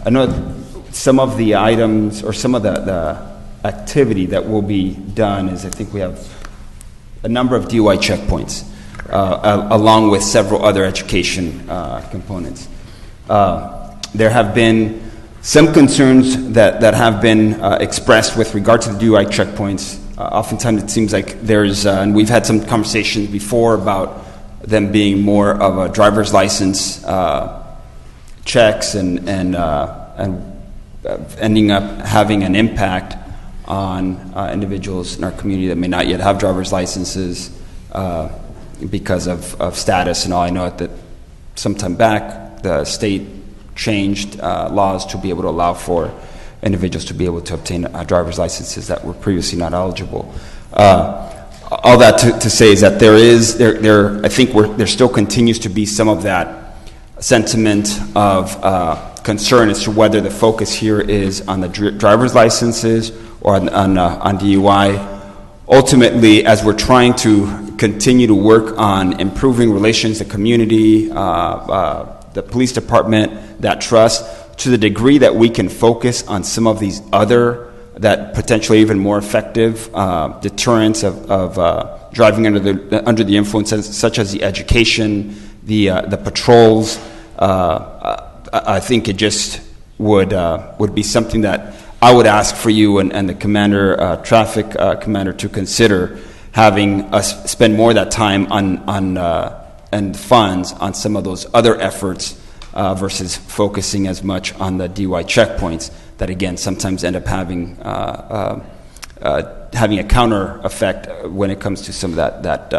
I know some of the items or some of the activity that will be done is I think we have a number of DUI checkpoints along with several other education components. There have been some concerns that have been expressed with regard to the DUI checkpoints. Oftentimes it seems like there's, and we've had some conversations before about them being more of a driver's license checks and ending up having an impact on individuals in our community that may not yet have driver's licenses because of status and all. I know that some time back the state changed laws to be able to allow for individuals to be able to obtain driver's licenses that were previously not eligible. All that to say is that I think there still continues to be some of that sentiment of concern as to whether the focus here is on the driver's licenses or on DUI. Ultimately, as we're trying to continue to work on improving relations, the community, the police department, that trust, to the degree that we can focus on some of these other, that potentially even more effective deterrents of driving under the influence, such as the education, the patrols. I think it just would be something that I would ask for you and the commander, traffic commander, to consider having us spend more of that time on and funds on some of those other efforts versus focusing as much on the DUI checkpoints that, again, sometimes end up having a counter effect when it comes to some of that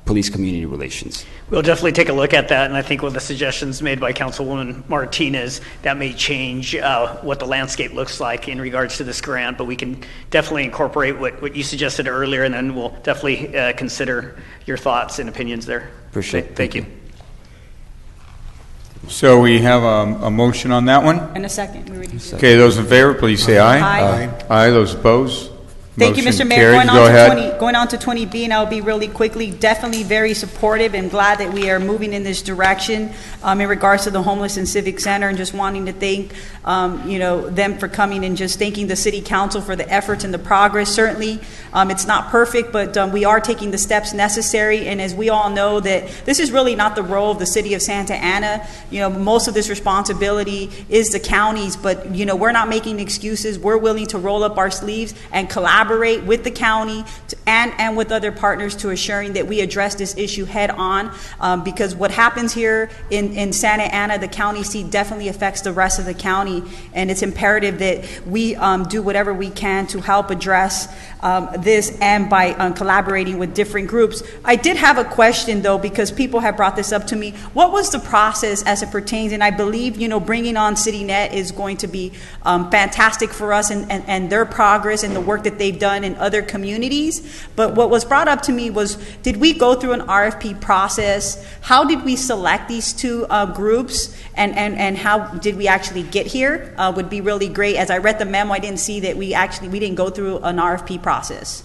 police-community relations. We'll definitely take a look at that, and I think with the suggestions made by Councilwoman Martinez, that may change what the landscape looks like in regards to this grant, but we can definitely incorporate what you suggested earlier, and then we'll definitely consider your thoughts and opinions there. Appreciate it. Thank you. So we have a motion on that one? And a second. Okay, those in favor, please say aye. Aye. Aye, those opposed? Thank you, Motion Mr. Mayor. carries. Going on to 20B, and I'll be really quickly, definitely very supportive and glad that we are moving in this direction in regards to the Homeless and Civic Center, and just wanting to thank them for coming, and just thanking the City Council for the efforts and the progress. Certainly, it's not perfect, but we are taking the steps necessary, and as we all know, that this is really not the role of the City of Santa Ana. Most of this responsibility is the county's, but we're not making excuses. We're willing to roll up our sleeves and collaborate with the county and with other partners to assuring that we address this issue head on, because what happens here in Santa Ana, the county seat, definitely affects the rest of the county, and it's imperative that we do whatever we can to help address this, and by collaborating with different groups. I did have a question, though, because people have brought this up to me. What was the process as it pertains? And I believe bringing on CityNet is going to be fantastic for us and their progress and the work that they've done in other communities. But what was brought up to me was, did we go through an RFP process? How did we select these two groups? And how did we actually get here? Would be really great. As I read the memo, I didn't see that we didn't go through an RFP process.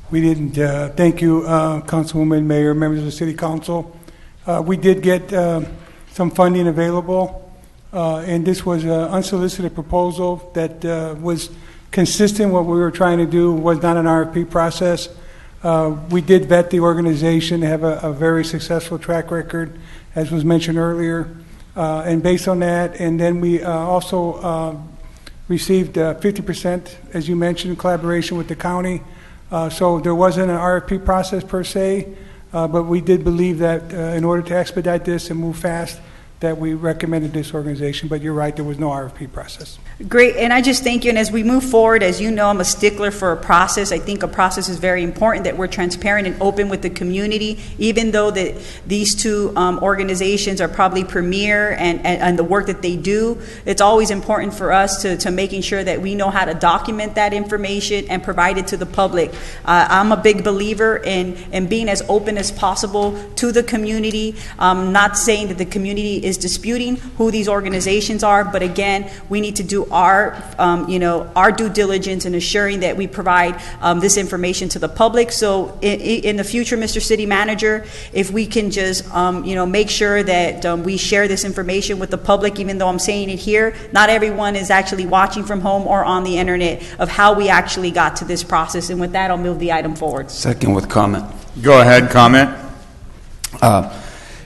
We didn't. Thank you, Councilwoman, Mayor, members of the City Council. We did get some funding available, and this was an unsolicited proposal that was consistent. What we were trying to do was not an RFP process. We did vet the organization. They have a very successful track record, as was mentioned earlier. And based on that, and then we also received 50%, as you mentioned, in collaboration with the county. So there wasn't an RFP process per se, but we did believe that in order to expedite this and move fast, that we recommended this organization. But you're right, there was no RFP process. Great, and I just thank you. And as we move forward, as you know, I'm a stickler for a process. I think a process is very important, that we're transparent and open with the community, even though that these two organizations are probably premier and the work that they do. It's always important for us to making sure that we know how to document that information and provide it to the public. I'm a big believer in being as open as possible to the community. I'm not saying that the community is disputing who these organizations are, but again, we need to do our, our due diligence in assuring that we provide this information to the public. So in the future, Mr. City Manager, if we can just, make sure that we share this information with the public, even though I'm saying it here, not everyone is actually watching from home or on the internet, of how we actually got to this process. And with that, I'll move the item forward. Second with comment. Go ahead, comment.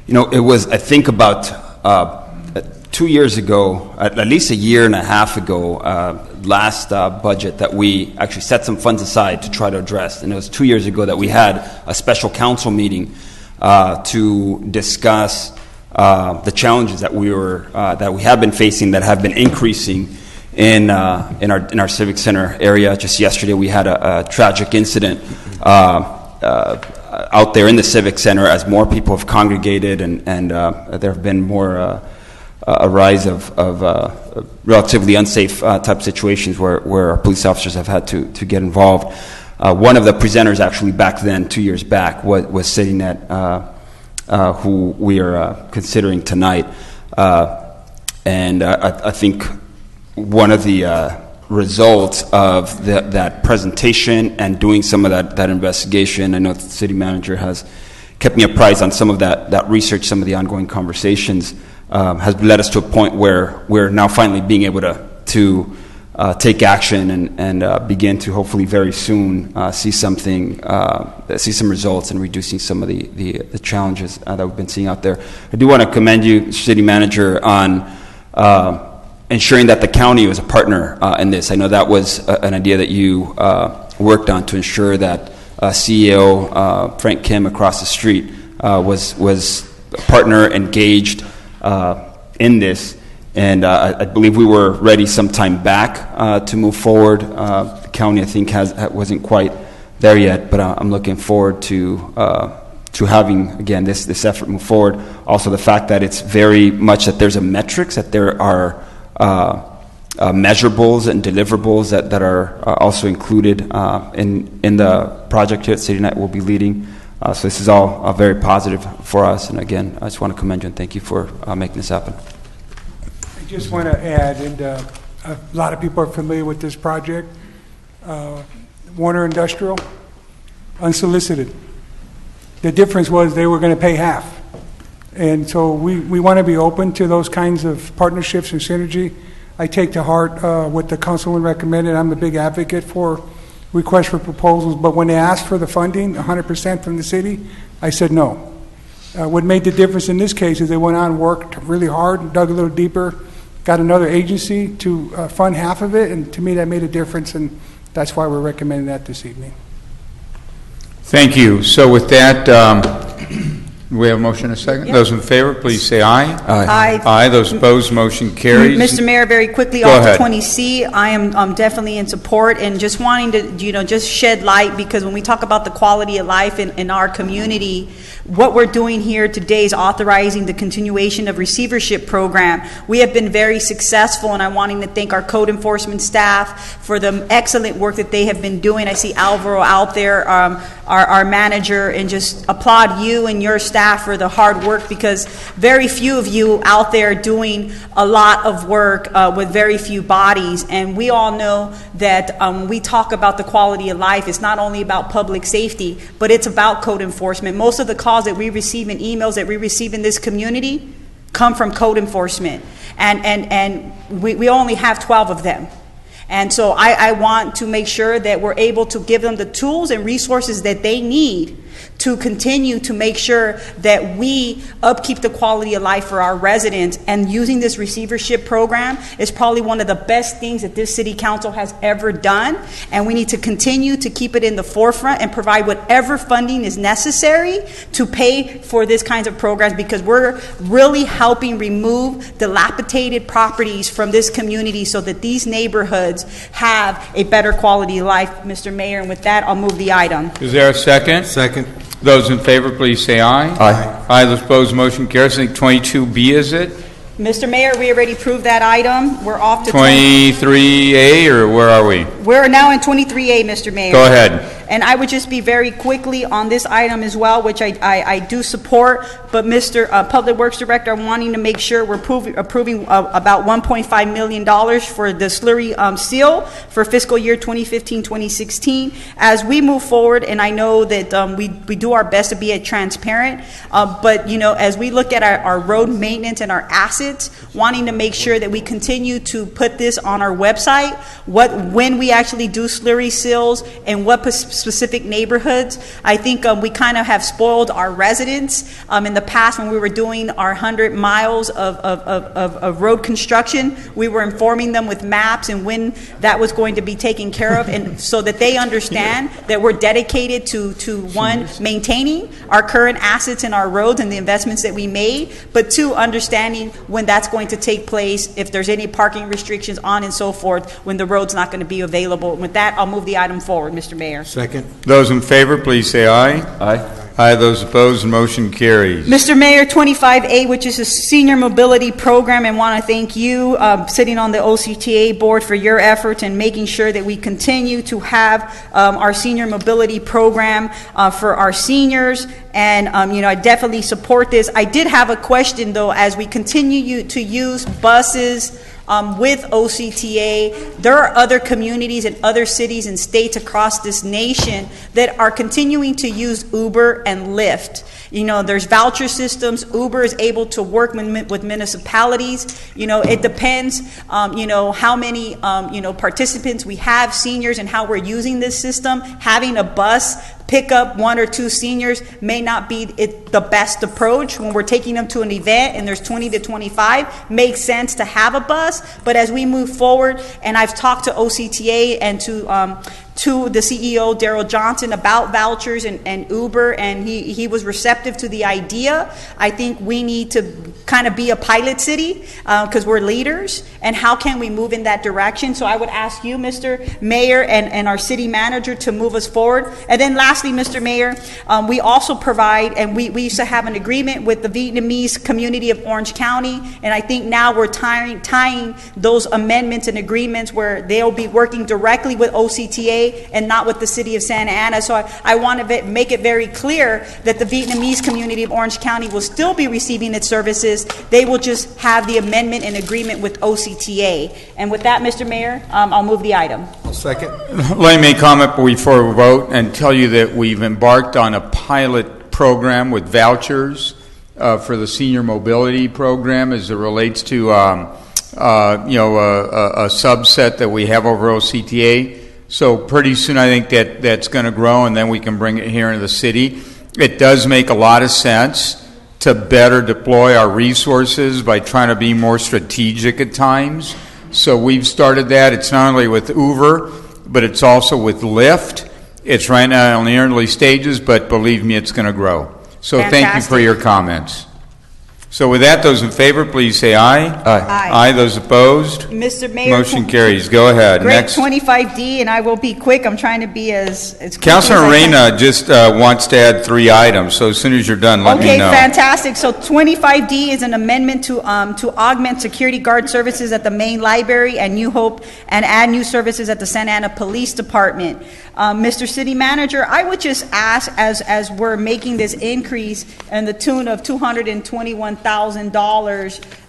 It was, I think, about 2 years ago, at least a year and a half ago, last budget, that we actually set some funds aside to try to address. And it was 2 years ago that we had a special council meeting to discuss the challenges that we have been facing, that have been increasing in our civic center area. Just yesterday, we had a tragic incident out there in the civic center as more people have congregated, and there have been more a rise of relatively unsafe type situations where our police officers have had to get involved. One of the presenters actually back then, 2 years back, was sitting at who we are considering tonight. And I think one of the results of that presentation and doing some of that investigation, I know the city manager has kept me apprised on some of that research, some of the ongoing conversations, has led us to a point where we're now finally being able to take action and begin to hopefully very soon see some results in reducing some of the challenges that we've been seeing out there. I do want to commend you, City Manager, on ensuring that the county was a partner in this. I know that was an idea that you worked on, to ensure that CEO Frank Kim across the street was a partner engaged in this. And I believe we were ready some time back to move forward. The county, I think, wasn't quite there yet, but I'm looking forward to having, again, this effort move forward. Also, the fact that it's very much that there's a metrics, that there are measurables and deliverables that are also included in the project here at City Night we'll be leading. So this is all very positive for us. And again, I just want to commend you and thank you for making this happen. I just want to add, and a lot of people are familiar with this project, Warner Industrial, unsolicited. The difference was they were going to pay half. And so we want to be open to those kinds of partnerships and synergy. I take to heart what the councilman recommended. I'm a big advocate for requests for proposals, but when they asked for the funding, 100% from the city, I said no. What made the difference in this case is they went on, worked really hard, dug a little deeper, got another agency to fund half of it, and to me that made a difference, and that's why we're recommending that this evening. Thank you. So with that, we have a motion and a second. Yep. Those in favor, please say aye. Aye. Aye. Those opposed, motion carries. Mr. Mayor, very quickly, Go off ahead. to 20C, I am definitely in support and just wanting to, just shed light, because when we talk about the quality of life in our community, what we're doing here today is authorizing the continuation of receivership program. We have been very successful, and I'm wanting to thank our code enforcement staff for the excellent work that they have been doing. I see Alvaro out there, our manager, and just applaud you and your staff for the hard work, because very few of you out there doing a lot of work with very few bodies. And we all know that when we talk about the quality of life, it's not only about public safety, but it's about code enforcement. Most of the calls that we receive and emails that we receive in this community come from code enforcement. And we only have 12 of them. And so I want to make sure that we're able to give them the tools and resources that they need to continue to make sure that we upkeep the quality of life for our residents. And using this receivership program is probably one of the best things that this city council has ever done. And we need to continue to keep it in the forefront and provide whatever funding is necessary to pay for this kinds of programs, because we're really helping remove dilapidated properties from this community so that these neighborhoods have a better quality of life, Mr. Mayor. And with that, I'll move the item. Is there a second? Second. Those in favor, please say aye. Aye. Aye. Those opposed, motion carries. I think 22B is it? Mr. Mayor, we already approved that item. We're off to 23A, or where are we? We're now in 23A, Mr. Mayor. Go ahead. And I would just be very quickly on this item as well, which I do support, but Mr. Public Works Director, I'm wanting to make sure we're approving about $1.5 million for the slurry seal for fiscal year 2015-2016. As we move forward, and I know that we do our best to be transparent, but as we look at our road maintenance and our assets, wanting to make sure that we continue to put this on our website, when we actually do slurry seals and what specific neighborhoods. I think we kind of have spoiled our residents in the past when we were doing our 100 miles of road construction. We were informing them with maps and when that was going to be taken care of, and so that they understand that we're dedicated to one, maintaining our current assets in our roads and the investments that we made, but two, understanding when that's going to take place, if there's any parking restrictions on and so forth, when the road's not going to be available. With that, I'll move the item forward, Mr. Mayor. Second. Those in favor, please say aye. Aye. Aye. Those opposed, motion carries. Mr. Mayor, 25A, which is a senior mobility program, and want to thank you, sitting on the OCTA board, for your efforts in making sure that we continue to have our senior mobility program for our seniors. And, I definitely support this. I did have a question, though, as we continue to use buses with OCTA. There are other communities and other cities and states across this nation that are continuing to use Uber and Lyft. There's voucher systems. Uber is able to work with municipalities. It depends, how many, participants we have, seniors, and how we're using this system. Having a bus pick up one or two seniors may not be the best approach. When we're taking them to an event and there's 20 to 25, makes sense to have a bus. But as we move forward, and I've talked to OCTA and to the CEO, Daryl Johnson, about vouchers and Uber, and he was receptive to the idea. I think we need to kind of be a pilot city because we're leaders, and how can we move in that direction? So I would ask you, Mr. Mayor, and our city manager to move us forward. And then lastly, Mr. Mayor, we also provide, and we used to have an agreement with the Vietnamese community of Orange County, and I think now we're tying those amendments and agreements where they'll be working directly with OCTA and not with the city of Santa Ana. So I want to make it very clear that the Vietnamese community of Orange County will still be receiving its services. They will just have the amendment and agreement with OCTA. And with that, Mr. Mayor, I'll move the item. Second. Let me comment before we vote and tell you that we've embarked on a pilot program with vouchers for the senior mobility program as it relates to a subset that we have over OCTA. So pretty soon I think that's going to grow, and then we can bring it here into the city. It does make a lot of sense to better deploy our resources by trying to be more strategic at times. So we've started that. It's not only with Uber, but it's also with Lyft. It's right now on the early stages, but believe me, it's going to grow. So Thank you for your comments. So with that, those in favor, please say aye. Aye. Aye. Those opposed? Mr. Mayor. Motion carries. Go ahead. Great. Next. 25D, and I will be quick. I'm trying to be as quick Councilor as I can. Reyna just wants to add 3 items, so as soon as you're done, let me know. Okay, fantastic. So 25D is an amendment to augment security guard services at the main library and New Hope, and add new services at the Santa Ana Police Department. Mr. City Manager, I would just ask, as we're making this increase in the tune of $221,000,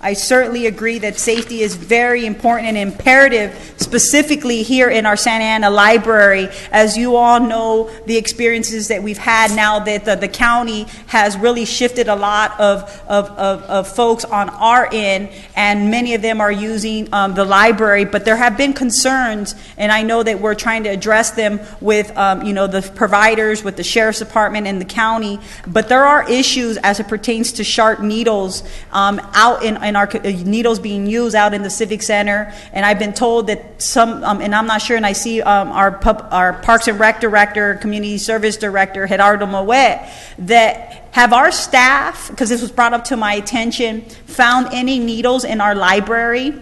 I certainly agree that safety is very important and imperative, specifically here in our Santa Ana Library. As you all know, the experiences that we've had now that the county has really shifted a lot of folks on our end, and many of them are using the library, but there have been concerns, and I know that we're trying to address them with the providers, with the Sheriff's Department and the county, but there are issues as it pertains to sharp needles out in our needles being used out in the Civic Center. And I've been told that some, and I'm not sure, and I see our Parks and Rec Director, Community Service Director, Gerardo Moet, that have our staff, because this was brought up to my attention, found any needles in our library?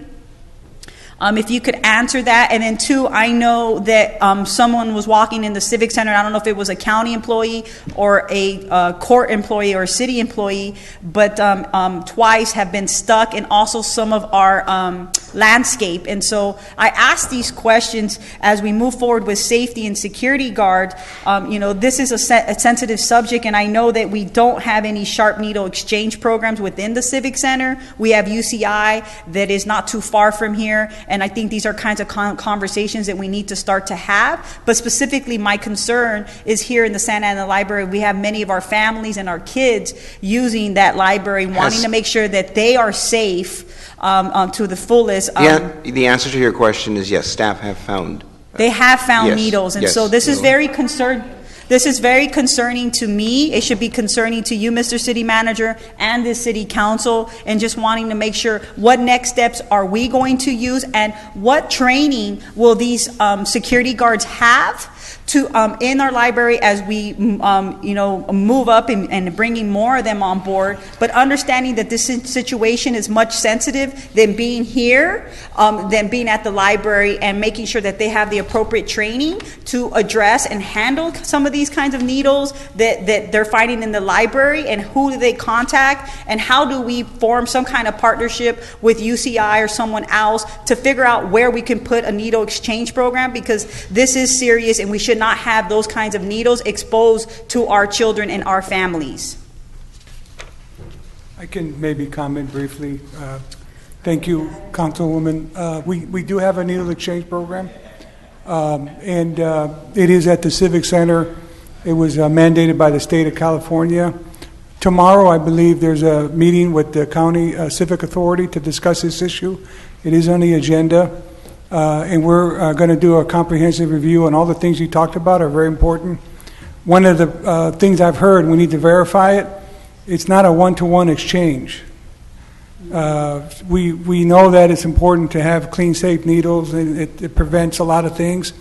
If you could answer that. And then two, I know that someone was walking in the Civic Center. I don't know if it was a county employee or a court employee or a city employee, but twice have been stuck, and also some of our landscape. And so I ask these questions as we move forward with safety and security guards. This is a sensitive subject, and I know that we don't have any sharp needle exchange programs within the Civic Center. We have UCI that is not too far from here, and I think these are kinds of conversations that we need to start to have. But specifically, my concern is here in the Santa Ana Library, we have many of our families and our kids using that library, wanting to make sure that they are safe to the fullest. The answer to your question is yes, staff have found. They have found Yes, needles, and yes. so this is very This is very concerning to me. It should be concerning to you, Mr. City Manager, and the City Council, and just wanting to make sure what next steps are we going to use, and what training will these security guards have to in our library as we move up and bringing more of them on board, but understanding that this situation is much sensitive than being here, than being at the library, and making sure that they have the appropriate training to address and handle some of these kinds of needles that they're finding in the library, and who do they contact, and how do we form some kind of partnership with UCI or someone else to figure out where we can put a needle exchange program, because this is serious and we should not have those kinds of needles exposed to our children and our families. I can maybe comment briefly. Thank you, Councilwoman. We do have a needle exchange program, and it is at the Civic Center. It was mandated by the state of California. Tomorrow, I believe, there's a meeting with the county civic authority to discuss this issue. It is on the agenda. And we're going to do a comprehensive review, and all the things you talked about are very important. One of the things I've heard, we need to verify it, it's not a one-to-one exchange. We know that it's important to have clean, safe needles, and it prevents a lot of things,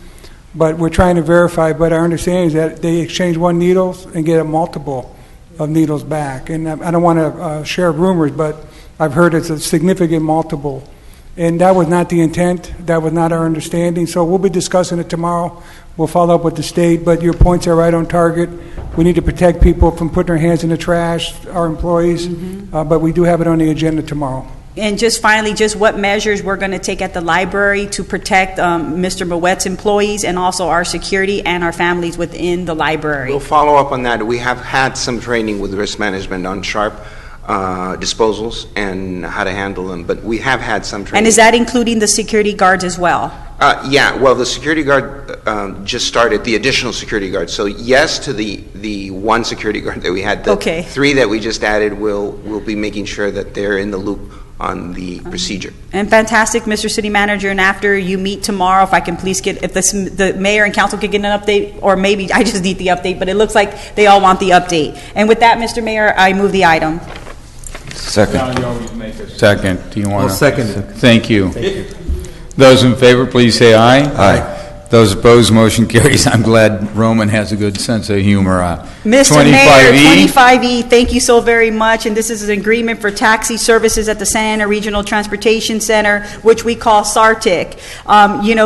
but we're trying to verify. But our understanding is that they exchange one needle and get a multiple of needles back. And I don't want to share rumors, but I've heard it's a significant multiple. And that was not the intent. That was not our understanding. So we'll be discussing it tomorrow. We'll follow up with the state. But your points are right on target. We need to protect people from putting their hands in the trash, our employees. But we do have it on the agenda tomorrow. And just finally, just what measures we're going to take at the library to protect Mr. Mouette's employees, and also our security and our families within the library. We'll follow up on that. We have had some training with risk management on sharp disposals and how to handle them, but we have had some training. And is that including the security guards as well? Yeah, well, the security guard just started, the additional security guard. So yes to the one security guard that we had. The okay. 3 that we just added, we'll be making sure that they're in the loop on the procedure. And fantastic, Mr. City Manager. And after you meet tomorrow, if I can please get, if the mayor and council could get an update, or maybe I just need the update, but it looks like they all want the update. And with that, Mr. Mayor, I move the item. Second. You always make a second. Do you want to? I'll second it. Thank you. Those in favor, please say aye. Aye. Those opposed, motion carries. I'm glad Roman has a good sense of humor. Mr. 25E. Mayor, 25E, thank you so very much. And this is an agreement for taxi services at the Santa Ana Regional Transportation Center, which we call SARTIC.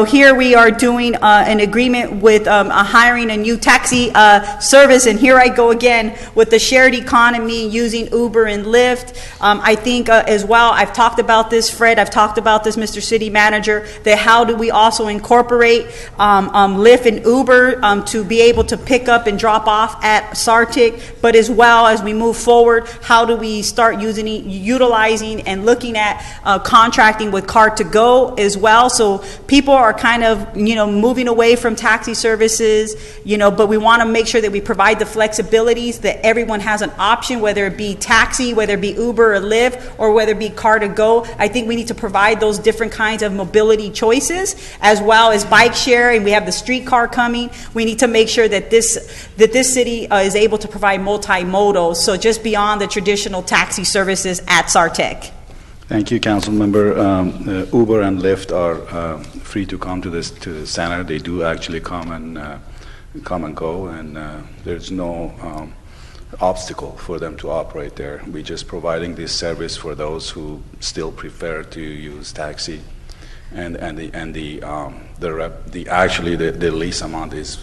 Here we are doing an agreement with hiring a new taxi service. And here I go again with the shared economy using Uber and Lyft. I think as well, I've talked about this, Fred, I've talked about this, Mr. City Manager, that how do we also incorporate Lyft and Uber to be able to pick up and drop off at SARTIC, but as well as we move forward, how do we start utilizing and looking at contracting with Car2Go as well? So people are kind of moving away from taxi services, but we want to make sure that we provide the flexibilities that everyone has an option, whether it be taxi, whether it be Uber or Lyft, or whether it be Car2Go. I think we need to provide those different kinds of mobility choices, as well as bike share. And we have the streetcar coming. We need to make sure that this city is able to provide multimodal, so just beyond the traditional taxi services at SARTIC. Thank you, Council Member. Uber and Lyft are free to come to the center. They do actually come and go, and there's no obstacle for them to operate there. We're just providing this service for those who still prefer to use taxi. and the lease amount is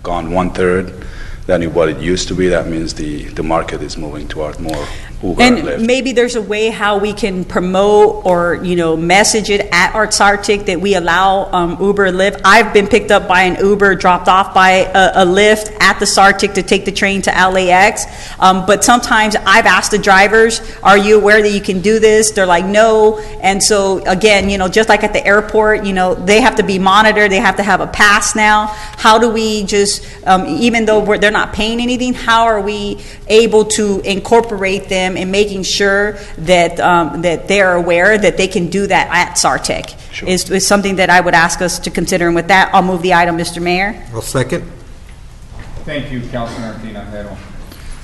gone 1/3 than what it used to be. That means the market is moving toward more Uber and Lyft. And maybe there's a way how we can promote or, message it at Arts Arctic that we allow Uber and Lyft. I've been picked up by an Uber, dropped off by a Lyft at the Sartic to take the train to LAX. But sometimes I've asked the drivers, are you aware that you can do this? They're like, no. And so, again, just like at the airport, they have to be monitored. They have to have a pass now. How do we just, even though they're not paying anything, how are we able to incorporate them in making sure that that they're aware that they can do that at Sartec? Sure. is something that I would ask us to consider. And with that, I'll move the item, Mr. Mayor. I'll second. Thank you, Councilman Tinajero.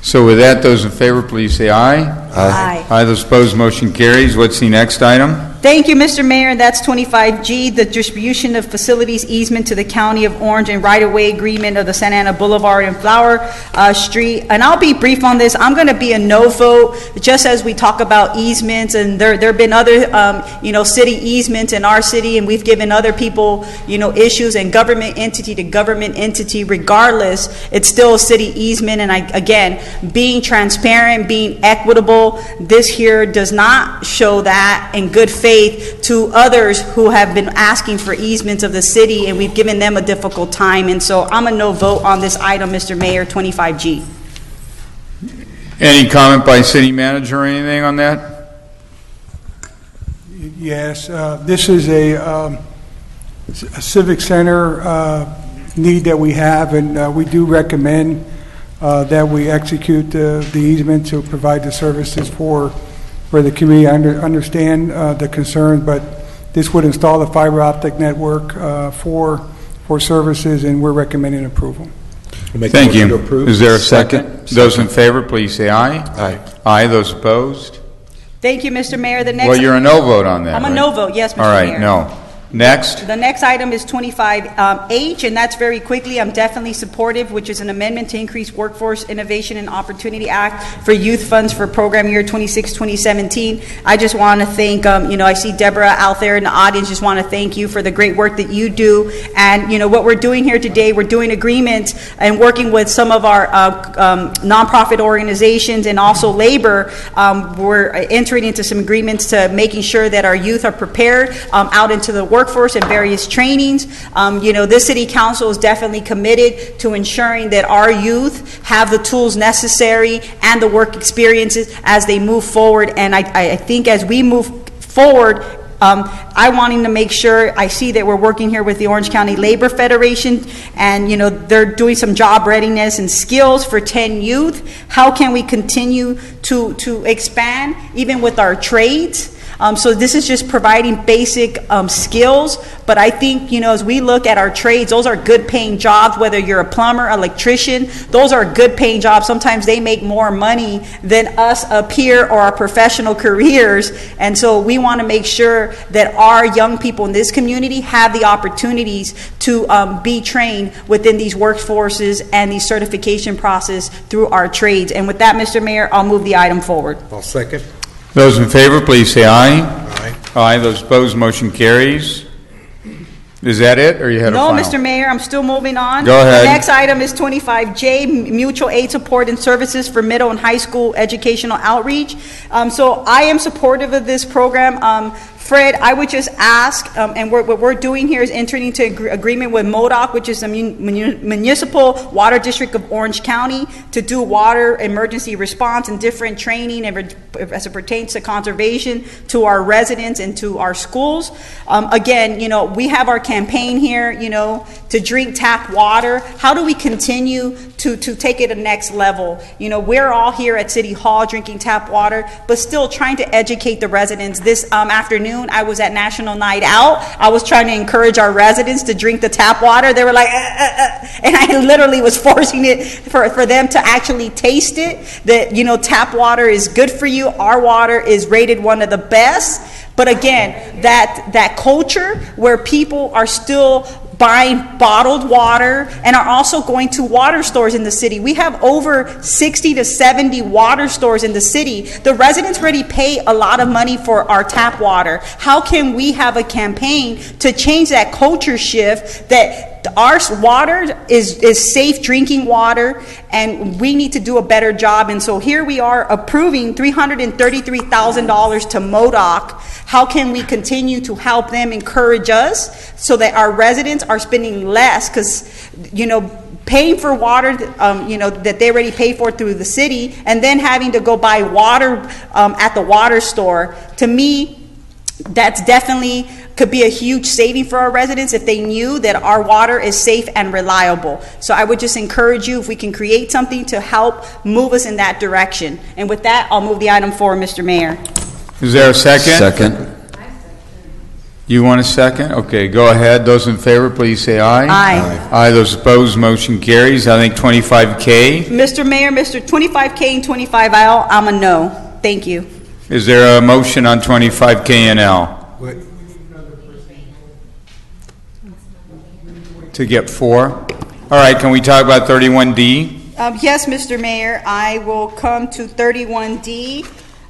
So with that, those in favor, please say aye. Aye. Aye. Those opposed, motion carries. What's the next item? Thank you, Mr. Mayor. That's 25G, the distribution of facilities easement to the County of Orange and right-of-way agreement of the Santa Ana Boulevard and Flower Street. And I'll be brief on this. I'm going to be a no vote, just as we talk about easements, and there have been other, city easements in our city, and we've given other people, issues, and government entity to government entity, regardless, it's still a city easement. And again, being transparent, being equitable, this here does not show that in good faith to others who have been asking for easements of the city, and we've given them a difficult time. And so I'm a no vote on this item, Mr. Mayor, 25G. Any comment by city manager or anything on that? Yes, this is a civic center need that we have, and we do recommend that we execute the easement to provide the services for the community. I understand the concern, but this would install the fiber optic network for services, and we're recommending approval. Thank you. Is there a second? Those in favor, please say aye. Aye. Aye. Those opposed? Thank you, Mr. Mayor. The next. Well, you're a no vote on that. I'm right? a no vote. Yes, Mr. All right. Mayor. No. Next. The next item is 25H, and that's very quickly. I'm definitely supportive, which is an amendment to increase Workforce Innovation and Opportunity Act for youth funds for program year 26-2017. I just want to thank, I see Deborah out there in the audience. Just want to thank you for the great work that you do. And, what we're doing here today, we're doing agreements and working with some of our nonprofit organizations and also labor. We're entering into some agreements to making sure that our youth are prepared out into the workforce and various trainings. This city council is definitely committed to ensuring that our youth have the tools necessary and the work experiences as they move forward. And I think as we move forward, I wanting to make sure, I see that we're working here with the Orange County Labor Federation, and they're doing some job readiness and skills for 10 youth. How can we continue to expand even with our trades? So this is just providing basic skills, but I think, as we look at our trades, those are good paying jobs, whether you're a plumber, electrician, those are good paying jobs. Sometimes they make more money than us up here or our professional careers. And so we want to make sure that our young people in this community have the opportunities to be trained within these workforces and the certification process through our trades. And with that, Mr. Mayor, I'll move the item forward. I'll second. Those in favor, please say aye. Aye. Aye. Those opposed, motion carries. Is that it, or you had a No, final? Mr. Mayor, I'm still moving on. Go ahead. The next item is 25J, mutual aid support and services for middle and high school educational outreach. So I am supportive of this program. Fred, I would just ask, and what we're doing here is entering into agreement with MODOC, which is the Municipal Water District of Orange County, to do water emergency response and different training as it pertains to conservation to our residents and to our schools. Again, we have our campaign here, to drink tap water. How do we continue to take it to the next level? We're all here at City Hall drinking tap water, but still trying to educate the residents. This afternoon, I was at National Night Out. I was trying to encourage our residents to drink the tap water. They were like, and I literally was forcing it for them to actually taste it. That, tap water is good for you. Our water is rated one of the best. But again, that culture where people are still buying bottled water and are also going to water stores in the city. We have over 60 to 70 water stores in the city. The residents already pay a lot of money for our tap water. How can we have a campaign to change that culture shift that our water is safe drinking water, and we need to do a better job? And so here we are approving $333,000 to MODOC. How can we continue to help them, encourage us, so that our residents are spending less? Because, paying for water, that they already pay for through the city, and then having to go buy water at the water store, to me, that's definitely could be a huge saving for our residents if they knew that our water is safe and reliable. So I would just encourage you, if we can create something to help move us in that direction. And with that, I'll move the item forward, Mr. Mayor. Is there a second? Second. You want a second? Okay, go ahead. Those in favor, please say aye. Aye. Aye. Those opposed, motion carries. I think 25K. Mr. Mayor, Mr. 25K and 25L, I'm a no. Thank you. Is there a motion on 25K and L? To get 4? All right, can we talk about 31D? Yes, Mr. Mayor, I will come to 31D.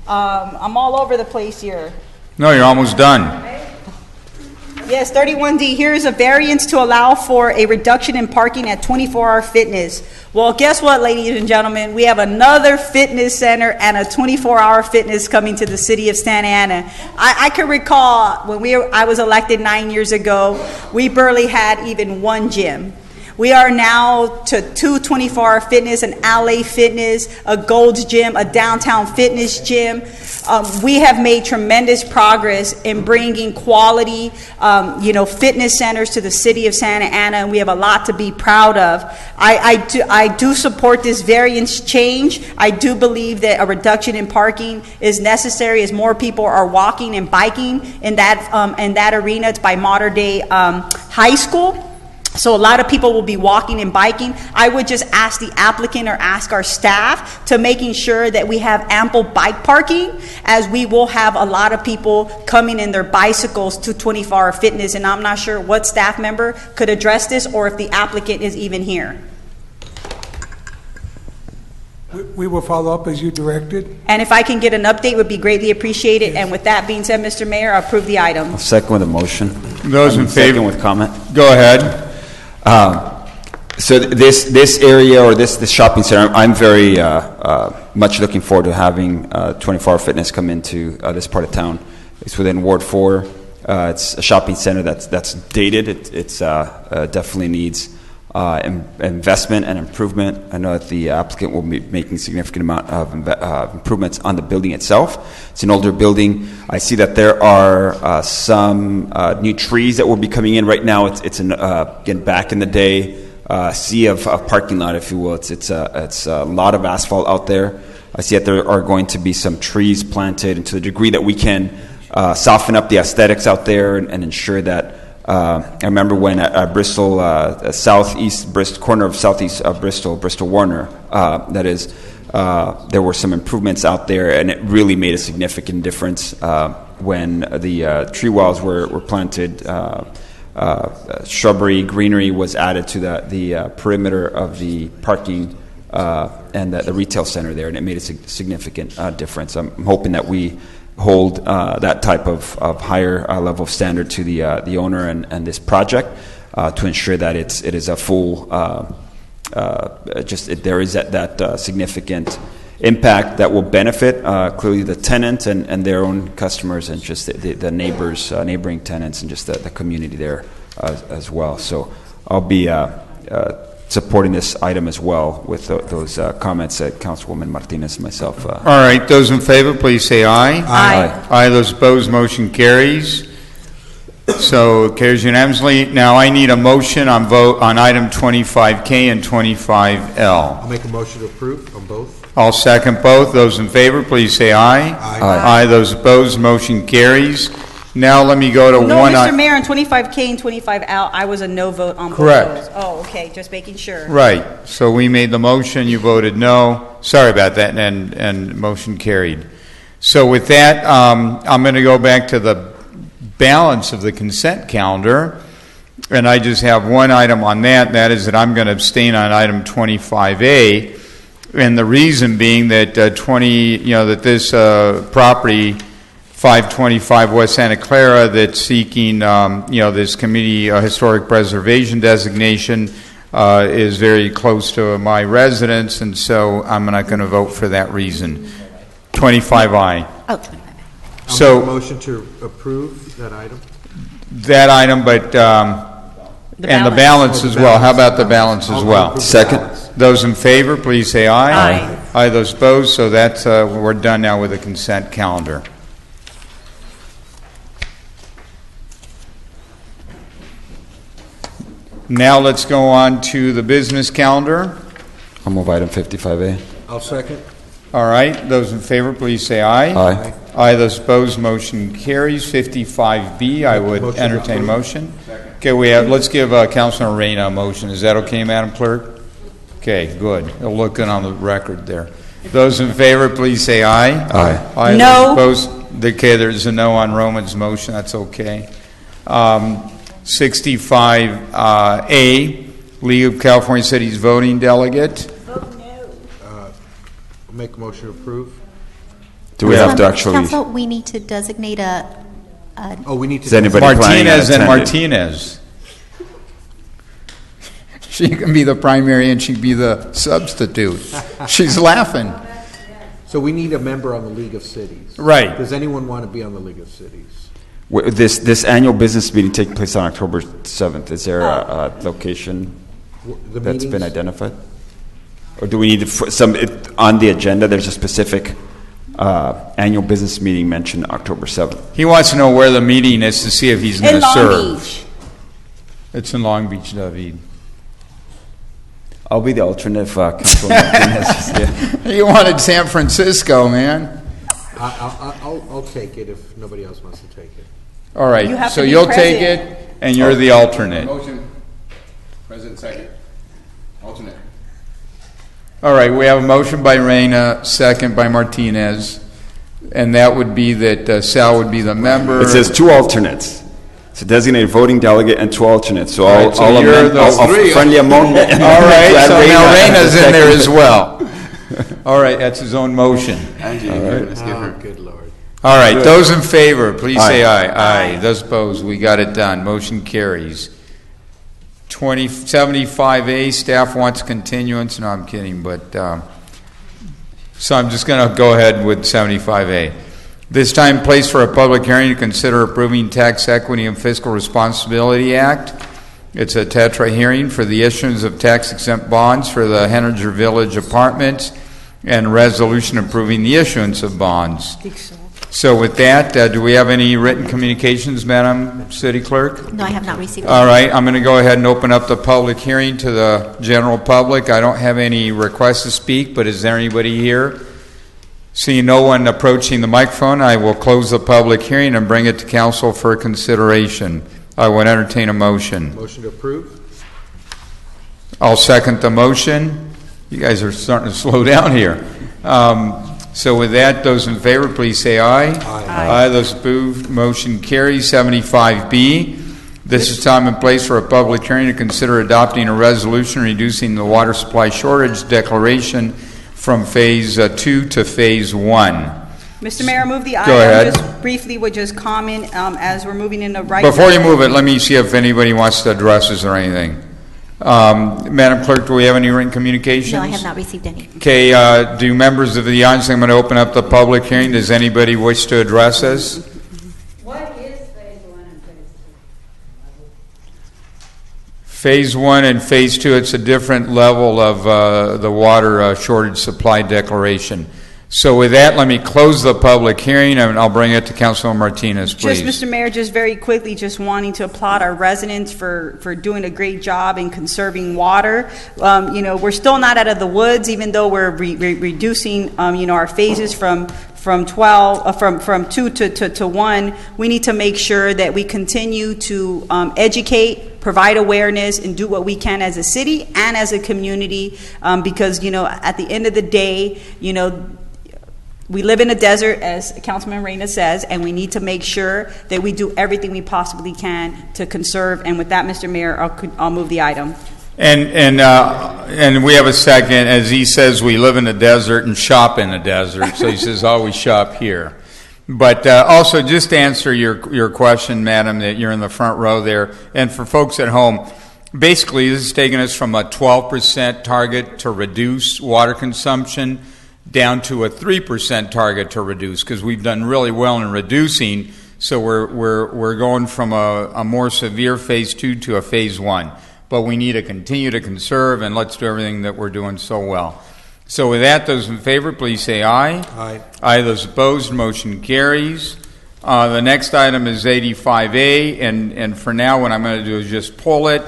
I'm all over the place here. No, you're almost done. Yes, 31D, here is a variance to allow for a reduction in parking at 24-hour fitness. Well, guess what, ladies and gentlemen? We have another fitness center and a 24-hour fitness coming to the city of Santa Ana. I can recall when I was elected 9 years ago, we barely had even one gym. We are now to 2 24-hour fitness, an LA Fitness, a Gold's Gym, a downtown fitness gym. We have made tremendous progress in bringing quality, fitness centers to the city of Santa Ana, and we have a lot to be proud of. I do support this variance change. I do believe that a reduction in parking is necessary as more people are walking and biking in that arena. It's by Modern Day High School. So a lot of people will be walking and biking. I would just ask the applicant or ask our staff to making sure that we have ample bike parking, as we will have a lot of people coming in their bicycles to 24-hour fitness, and I'm not sure what staff member could address this or if the applicant is even here. We will follow up as you directed. And if I can get an update, would be greatly appreciated. Yes. And with that being said, Mr. Mayor, I approve the item. I'll second with a motion. Those in favor? Second with comment. Go ahead. So this area or this shopping center, I'm very much looking forward to having 24-hour fitness come into this part of town. It's within Ward 4. It's a shopping center that's dated. It's definitely needs investment and improvement. I know that the applicant will be making significant amount of improvements on the building itself. It's an older building. I see that there are some new trees that will be coming in right now. It's again, back in the day, sea of parking lot, if you will. It's a lot of asphalt out there. I see that there are going to be some trees planted, and to the degree that we can soften up the aesthetics out there and ensure that. I remember when at Bristol, southeast Bristol, corner of southeast Bristol Warner, that is, there were some improvements out there, and it really made a significant difference when the tree walls were planted. Shrubbery, greenery was added to the perimeter of the parking and the retail center there, and it made a significant difference. I'm hoping that we hold that type of higher level of standard to the owner and this project to ensure that it is a full there is that significant impact that will benefit clearly the tenant and their own customers, and just the neighbors, neighboring tenants, and just the community there as well. So I'll be supporting this item as well with those comments that Councilwoman Martinez and myself. All right, those in favor, please say aye. Aye. Aye. Those opposed, motion carries. So carries unanimously. Now I need a motion on vote on item 25K and 25L. I'll make a motion to approve on both. I'll second both. Those in favor, please say aye. Aye. Aye. Those opposed, motion carries. Now let me go to one. No, Mr. Mayor, on 25K and 25L, I was a no vote on both Correct. those. Oh, okay, just making sure. Right. So we made the motion, you voted no. Sorry about that, and motion carried. So with that, I'm going to go back to the balance of the consent calendar. And I just have one item on that, and that is that I'm going to abstain on item 25A. And the reason being that that this property, 525 West Santa Clara, that's seeking, this community historic preservation designation, is very close to my residence, and so I'm not going to vote for that reason. 25I. Oh, 25. So I'll make a motion to approve that item. that item, but and the balance as well. How about the balance as well? Second. Those in favor, please say aye. Aye. Aye. Those opposed. So that's we're done now with the consent calendar. Now let's go on to the business calendar. I'll move item 55A. I'll second. All right. Those in favor, please say aye. Aye. Aye. Those opposed, motion carries. 55B, I would entertain a motion. Okay, let's give Councilor Reyna a motion. Is that okay, Madam Clerk? Okay, good. It'll look good on the record there. Those in favor, please say aye. Aye. Aye. No. Those opposed, okay, there's a no on Roman's motion. That's okay. 65A, League of California Cities voting delegate. I'll make a motion to approve. Do we have to actually? Council, we need to designate We need to. Is anybody planning on Martinez and attending? Martinez. She can be the primary and she can be the substitute. She's laughing. So we need a member on the League of Cities. Right. Does anyone want to be on the League of Cities? This annual business meeting taking place on October 7th. Is there a location The that's been meetings? identified? Or do we need on the agenda, there's a specific annual business meeting mentioned October 7th? He wants to know where the meeting is to see if he's going In to Long serve. Beach. It's in Long Beach, David. I'll be the alternate if Councilman Martinez is here. You wanted San Francisco, man. I'll take it if nobody else wants to take it. All right, You have so to be you'll take president. it, and you're the alternate. Motion. President second. Alternate. All right, we have a motion by Reyna, second by Martinez, and that would be that Sal would be the member. It says two alternates. It's a designated voting delegate and two alternates. So All I'll, right, so I'll you're amend, the I'll three. friendly amendment. All right, Add so now Reyna Reyna's as a in there second. as well. All right, that's his own motion. Angie, let's give her. Good Lord. All right, those in favor, please say Aye. aye. Aye. Those opposed, we got it done. Motion carries. 75A, staff wants continuance. No, I'm kidding, but so I'm just going to go ahead with 75A. This time, place for a public hearing to consider approving Tax Equity and Fiscal Responsibility Act. It's a TETRA hearing for the issuance of tax-exempt bonds for the Henninger Village Apartments and resolution approving the issuance of bonds. So with that, do we have any written communications, Madam City Clerk? No, I have not received. All right, I'm going to go ahead and open up the public hearing to the general public. I don't have any requests to speak, but is there anybody here? Seeing no one approaching the microphone, I will close the public hearing and bring it to council for consideration. I would entertain a motion. Motion to approve? I'll second the motion. You guys are starting to slow down here. So with that, those in favor, please say aye. Aye. Those opposed, motion carries. 75B. This is time and place for a public hearing to consider adopting a resolution reducing the water supply shortage declaration from Phase 2 to Phase 1. Mr. Mayor, move the Go item. ahead. Just briefly, would just comment as we're moving in the right. Before you move it, let me see if anybody wants to address us or anything. Madam Clerk, do we have any written communications? No, I have not received any. Okay, do members of the audience, I'm going to open up the public hearing. Does anybody wish to address us? What is Phase 1 and Phase 2? Phase 1 and Phase 2, it's a different level of the water shortage supply declaration. So with that, let me close the public hearing, and I'll bring it to Councilman Martinez, please. Just, Mr. Mayor, just very quickly, just wanting to applaud our residents for doing a great job in conserving water. We're still not out of the woods, even though we're reducing, our phases from 2 to 1. We need to make sure that we continue to educate, provide awareness, and do what we can as a city and as a community, because, at the end of the day, We live in a desert, as Councilman Reyna says, and we need to make sure that we do everything we possibly can to conserve. And with that, Mr. Mayor, I'll move the item. And we have a second. As he says, we live in a desert and shop in a desert. So he says, always shop here. But also, just to answer your question, madam, that you're in the front row there, and for folks at home, basically this is taking us from a 12% target to reduce water consumption down to a 3% target to reduce, because we've done really well in reducing. So we're going from a more severe phase 2 to a phase 1. But we need to continue to conserve, and let's do everything that we're doing so well. So with that, those in favor, please say aye. Aye. Aye. Those opposed, motion carries. The next item is 85A, and for now what I'm going to do is just pull it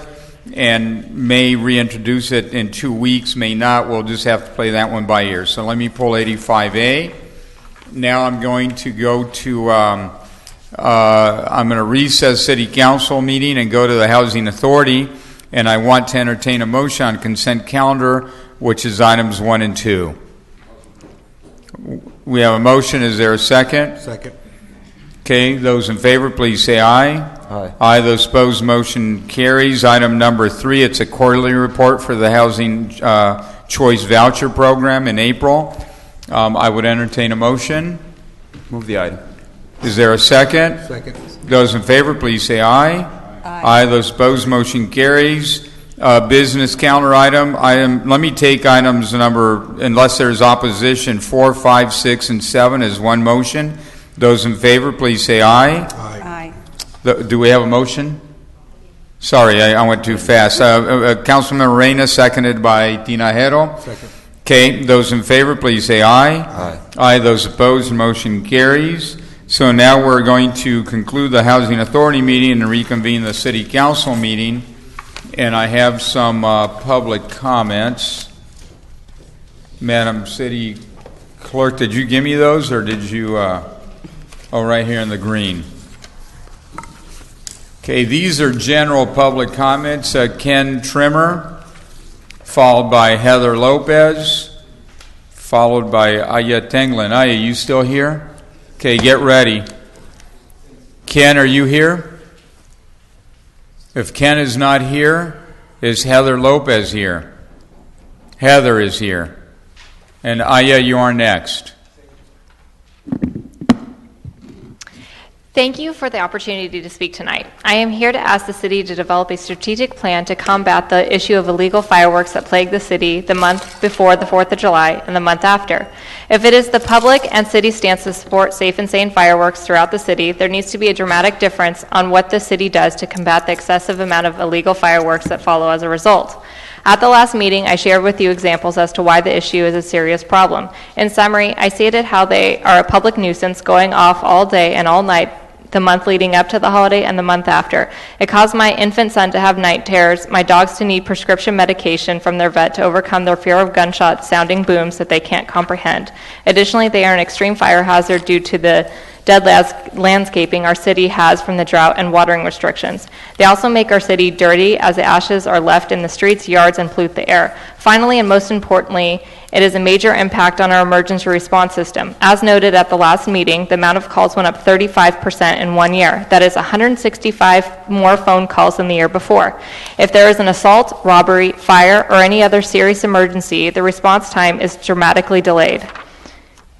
and may reintroduce it in 2 weeks, may not. We'll just have to play that one by ear. So let me pull 85A. Now I'm going to go to, I'm going to recess City Council meeting and go to the Housing Authority, and I want to entertain a motion on consent calendar, which is items 1 and 2. We have a motion. Is there a second? Second. Okay, those in favor, please say aye. Aye. Aye. Those opposed, motion carries. Item number 3, it's a quarterly report for the Housing Choice Voucher Program in April. I would entertain a motion. Move the item. Is there a second? Second. Those in favor, please say aye. Aye. Those opposed, motion carries. Business calendar item. Let me take items number, unless there's opposition, 4, 5, 6, and 7 as one motion. Those in favor, please say aye. Aye. Do we have a motion? Sorry, I went too fast. Councilman Reyna, seconded by Tinajero. Second. Okay, those in favor, please say aye. Aye. Aye. Those opposed, motion carries. So now we're going to conclude the Housing Authority meeting and reconvene the City Council meeting. And I have some public comments. Madam City Clerk, did you give me those, or did you... Oh, right here in the green. Okay, these are general public comments. Ken Trimmer, followed by Heather Lopez, followed by Aya Tenglin. Aya, you still here? Okay, get ready. Ken, are you here? If Ken is not here, is Heather Lopez here? Heather is here. And Aya, you are next. Thank you for the opportunity to speak tonight. I am here to ask the city to develop a strategic plan to combat the issue of illegal fireworks that plague the city the month before the 4th of July and the month after. If it is the public and city stance to support safe and sane fireworks throughout the city, there needs to be a dramatic difference on what the city does to combat the excessive amount of illegal fireworks that follow as a result. At the last meeting, I shared with you examples as to why the issue is a serious problem. In summary, I stated how they are a public nuisance going off all day and all night the month leading up to the holiday and the month after. It caused my infant son to have night terrors, my dogs to need prescription medication from their vet to overcome their fear of gunshot sounding booms that they can't comprehend. Additionally, they are an extreme fire hazard due to the dead landscaping our city has from the drought and watering restrictions. They also make our city dirty as the ashes are left in the streets, yards, and pollute the air. Finally, and most importantly, it is a major impact on our emergency response system. As noted at the last meeting, the amount of calls went up 35% in 1 year. That is 165 more phone calls than the year before. If there is an assault, robbery, fire, or any other serious emergency, the response time is dramatically delayed.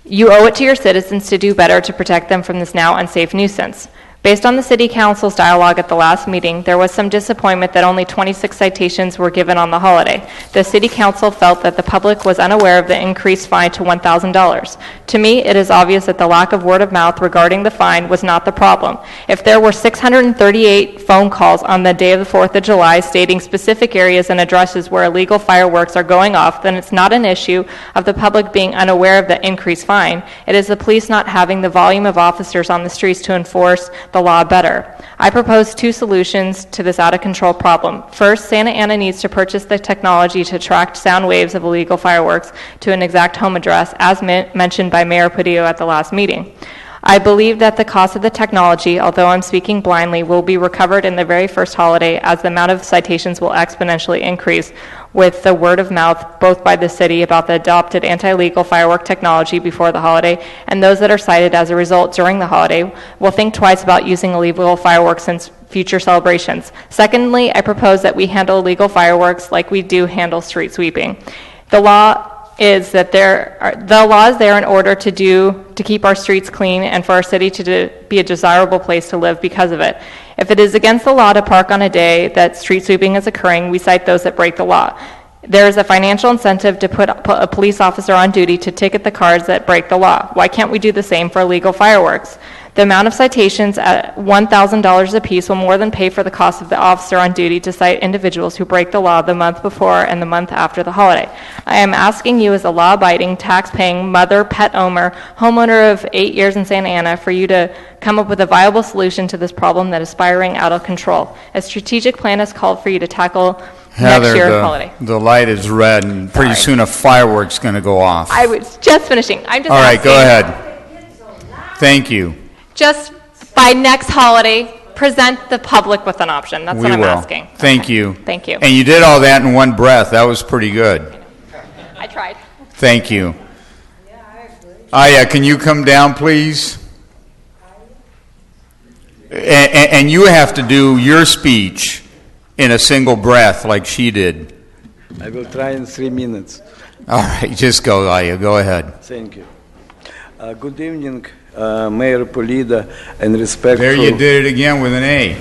You owe it to your citizens to do better to protect them from this now unsafe nuisance. Based on the City Council's dialogue at the last meeting, there was some disappointment that only 26 citations were given on the holiday. The City Council felt that the public was unaware of the increased fine to $1,000. To me, it is obvious that the lack of word of mouth regarding the fine was not the problem. If there were 638 phone calls on the day of the 4th of July stating specific areas and addresses where illegal fireworks are going off, then it's not an issue of the public being unaware of the increased fine. It is the police not having the volume of officers on the streets to enforce the law better. I propose 2 solutions to this out-of-control problem. First, Santa Ana needs to purchase the technology to track sound waves of illegal fireworks to an exact home address, as mentioned by Mayor Padillo at the last meeting. I believe that the cost of the technology, although I'm speaking blindly, will be recovered in the very first holiday, as the amount of citations will exponentially increase with the word of mouth, both by the city about the adopted anti-legal firework technology before the holiday, and those that are cited as a result during the holiday will think twice about using illegal fireworks in future celebrations. Secondly, I propose that we handle illegal fireworks like we do handle street sweeping. The law is there in order to keep our streets clean and for our city to be a desirable place to live because of it. If it is against the law to park on a day that street sweeping is occurring, we cite those that break the law. There is a financial incentive to put a police officer on duty to ticket the cars that break the law. Why can't we do the same for illegal fireworks? The amount of citations at $1,000 apiece will more than pay for the cost of the officer on duty to cite individuals who break the law the month before and the month after the holiday. I am asking you as a law-abiding, tax-paying mother, pet owner, homeowner of 8 years in Santa Ana, for you to come up with a viable solution to this problem that is spiraling out of control. A strategic plan is called for you to tackle next year's holiday. The light is red, and pretty soon a firework's going to go off. I was just finishing. I'm just All right, asking, go ahead. Thank you. just by next holiday, present the public with an option. That's what I'm asking. Thank you. Thank you. And you did all that in one breath. That was pretty good. I tried. Thank you. Aya, can you come down, please? And you have to do your speech in a single breath like she did. I will try in 3 minutes. All right, just go, Aya. Go ahead. Thank you. Good evening, Mayor Polida, and respectful... There you did it again with an A.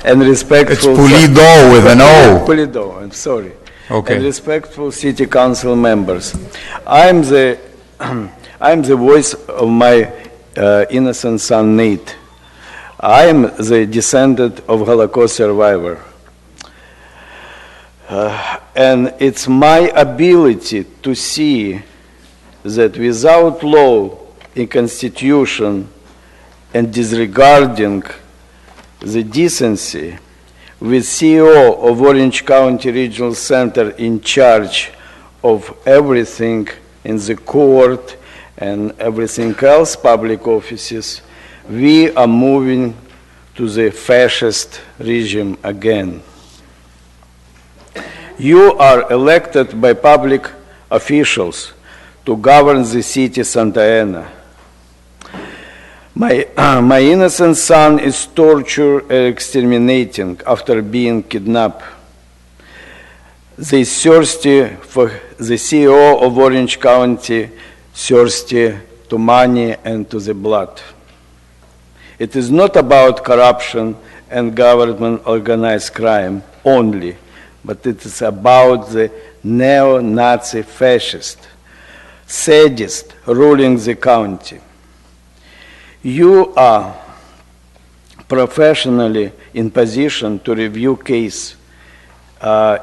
And respectful... It's Pulido with an O. Pulido, I'm sorry. Okay. And respectful city council members. I'm the voice of my innocent son, Nate. I am the descendant of Holocaust survivor. And it's my ability to see that without law in Constitution and disregarding the decency, with CEO of Orange County Regional Center in charge of everything in the court and everything else, public offices, we are moving to the fascist regime again. You are elected by public officials to govern the city Santa Ana. My innocent son is tortured and exterminating after being kidnapped. They thirsty for the CEO of Orange County, thirsty to money and to the blood. It is not about corruption and government organized crime only, but it is about the neo-Nazi fascist, sadist ruling the county. You are professionally in position to review case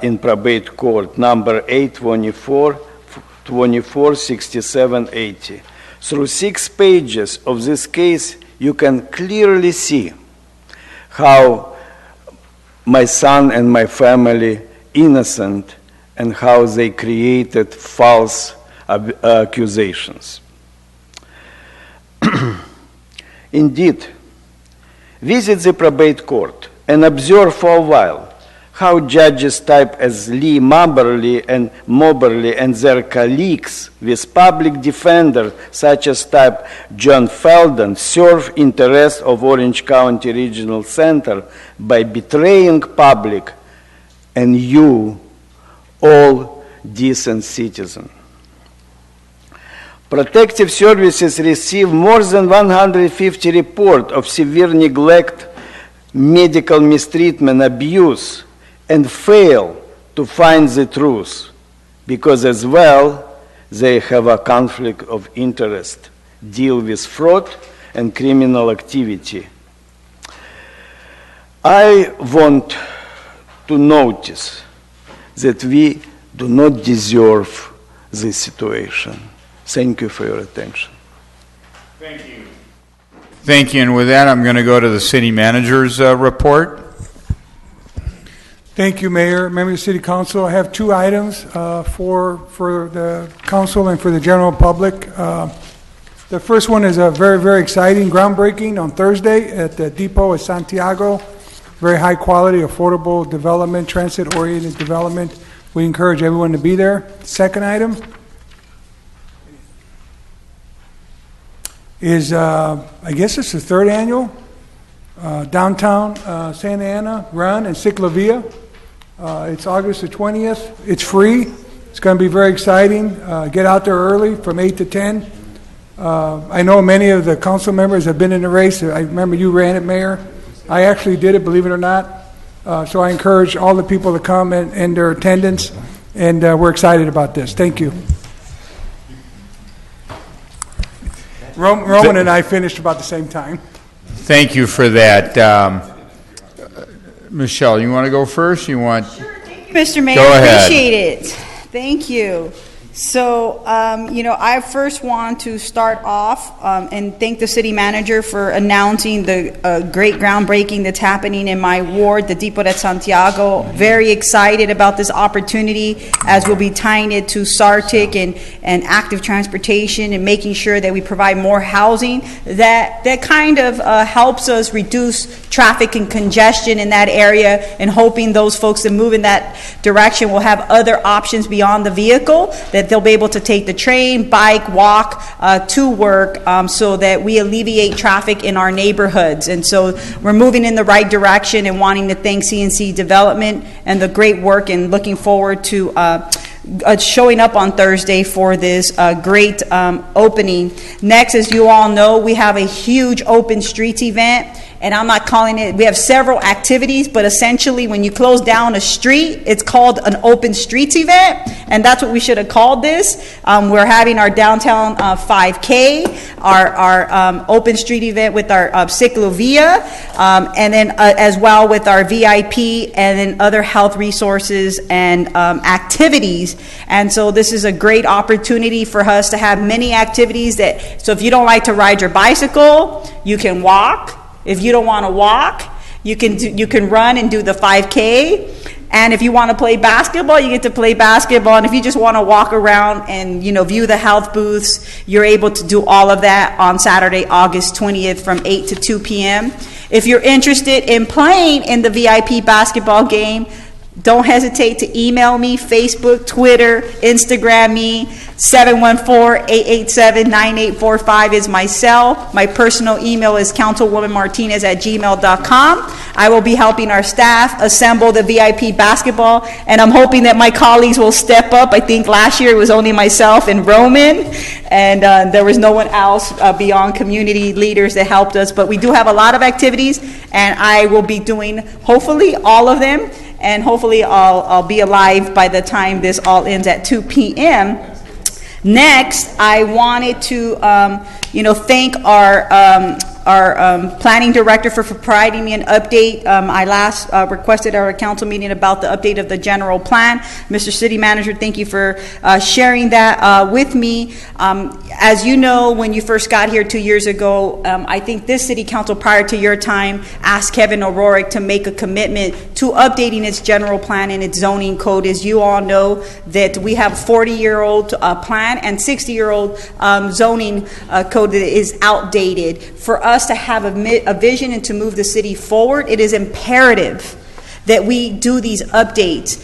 in probate court number 824-6780. Through 6 pages of this case, you can clearly see how my son and my family innocent and how they created false accusations. Indeed, visit the probate court and observe for a while how judges type as Lee Moberly and their colleagues with public defenders such as type John Felden serve interests of Orange County Regional Center by betraying public and you, all decent citizens. Protective services receive more than 150 reports of severe neglect, medical mistreatment, abuse, and fail to find the truth because as well they have a conflict of interest, deal with fraud and criminal activity. I want to notice that we do not deserve this situation. Thank you for your attention. Thank you. Thank you. And with that, I'm going to go to the city manager's report. Thank you, Mayor. Members of the City Council, I have 2 items for the council and for the general public. The first one is a very, very exciting groundbreaking on Thursday at the Depot at Santiago. Very high quality, affordable development, transit-oriented development. We encourage everyone to be there. Second item is, I guess it's the third annual downtown Santa Ana Run and Ciclovia. It's August the 20th. It's free. It's going to be very exciting. Get out there early from 8 to 10. I know many of the council members have been in the race. I remember you ran it, Mayor. I actually did it, believe it or not. So I encourage all the people to come and their attendance, and we're excited about this. Thank you. Roman and I finished about the same time. Thank you for that. Michelle, you want to go first? You want? Mr. Mayor, Go ahead. appreciate it. Thank you. So, I first want to start off and thank the city manager for announcing the great groundbreaking that's happening in my ward, the Depot de Santiago. Very excited about this opportunity as we'll be tying it to SARTIC and active transportation and making sure that we provide more housing that kind of helps us reduce traffic and congestion in that area, and hoping those folks that move in that direction will have other options beyond the vehicle, that they'll be able to take the train, bike, walk to work, so that we alleviate traffic in our neighborhoods. And so we're moving in the right direction and wanting to thank CNC Development and the great work, and looking forward to showing up on Thursday for this great opening. Next, as you all know, we have a huge open streets event. And I'm not calling it, we have several activities, but essentially when you close down a street, it's called an open streets event. And that's what we should have called this. We're having our downtown 5K, our open street event with our Ciclovia, and then as well with our VIP, and then other health resources and activities. And so this is a great opportunity for us to have many activities so if you don't like to ride your bicycle, you can walk. If you don't want to walk, you can run and do the 5K. And if you want to play basketball, you get to play basketball. And if you just want to walk around and view the health booths, you're able to do all of that on Saturday, August 20th from 8 to 2 p.m. If you're interested in playing in the VIP basketball game, don't hesitate to email me, Facebook, Twitter, Instagram me. 714-887-9845 is my cell. My personal email is councilwomanmartinez@gmail.com. I will be helping our staff assemble the VIP basketball, and I'm hoping that my colleagues will step up. I think last year it was only myself and Roman, and there was no one else beyond community leaders that helped us. But we do have a lot of activities, and I will be doing hopefully all of them. And hopefully I'll be alive by the time this all ends at 2 p.m. Next, I wanted to, thank our planning director for providing me an update. I last requested at our council meeting about the update of the general plan. Mr. City Manager, thank you for sharing that with me. As you know, when you first got here 2 years ago, I think this city council prior to your time asked Kevin O'Rourke to make a commitment to updating its general plan and its zoning code. As you all know, that we have a 40-year-old plan and 60-year-old zoning code that is outdated. For us to have a vision and to move the city forward, it is imperative that we do these updates.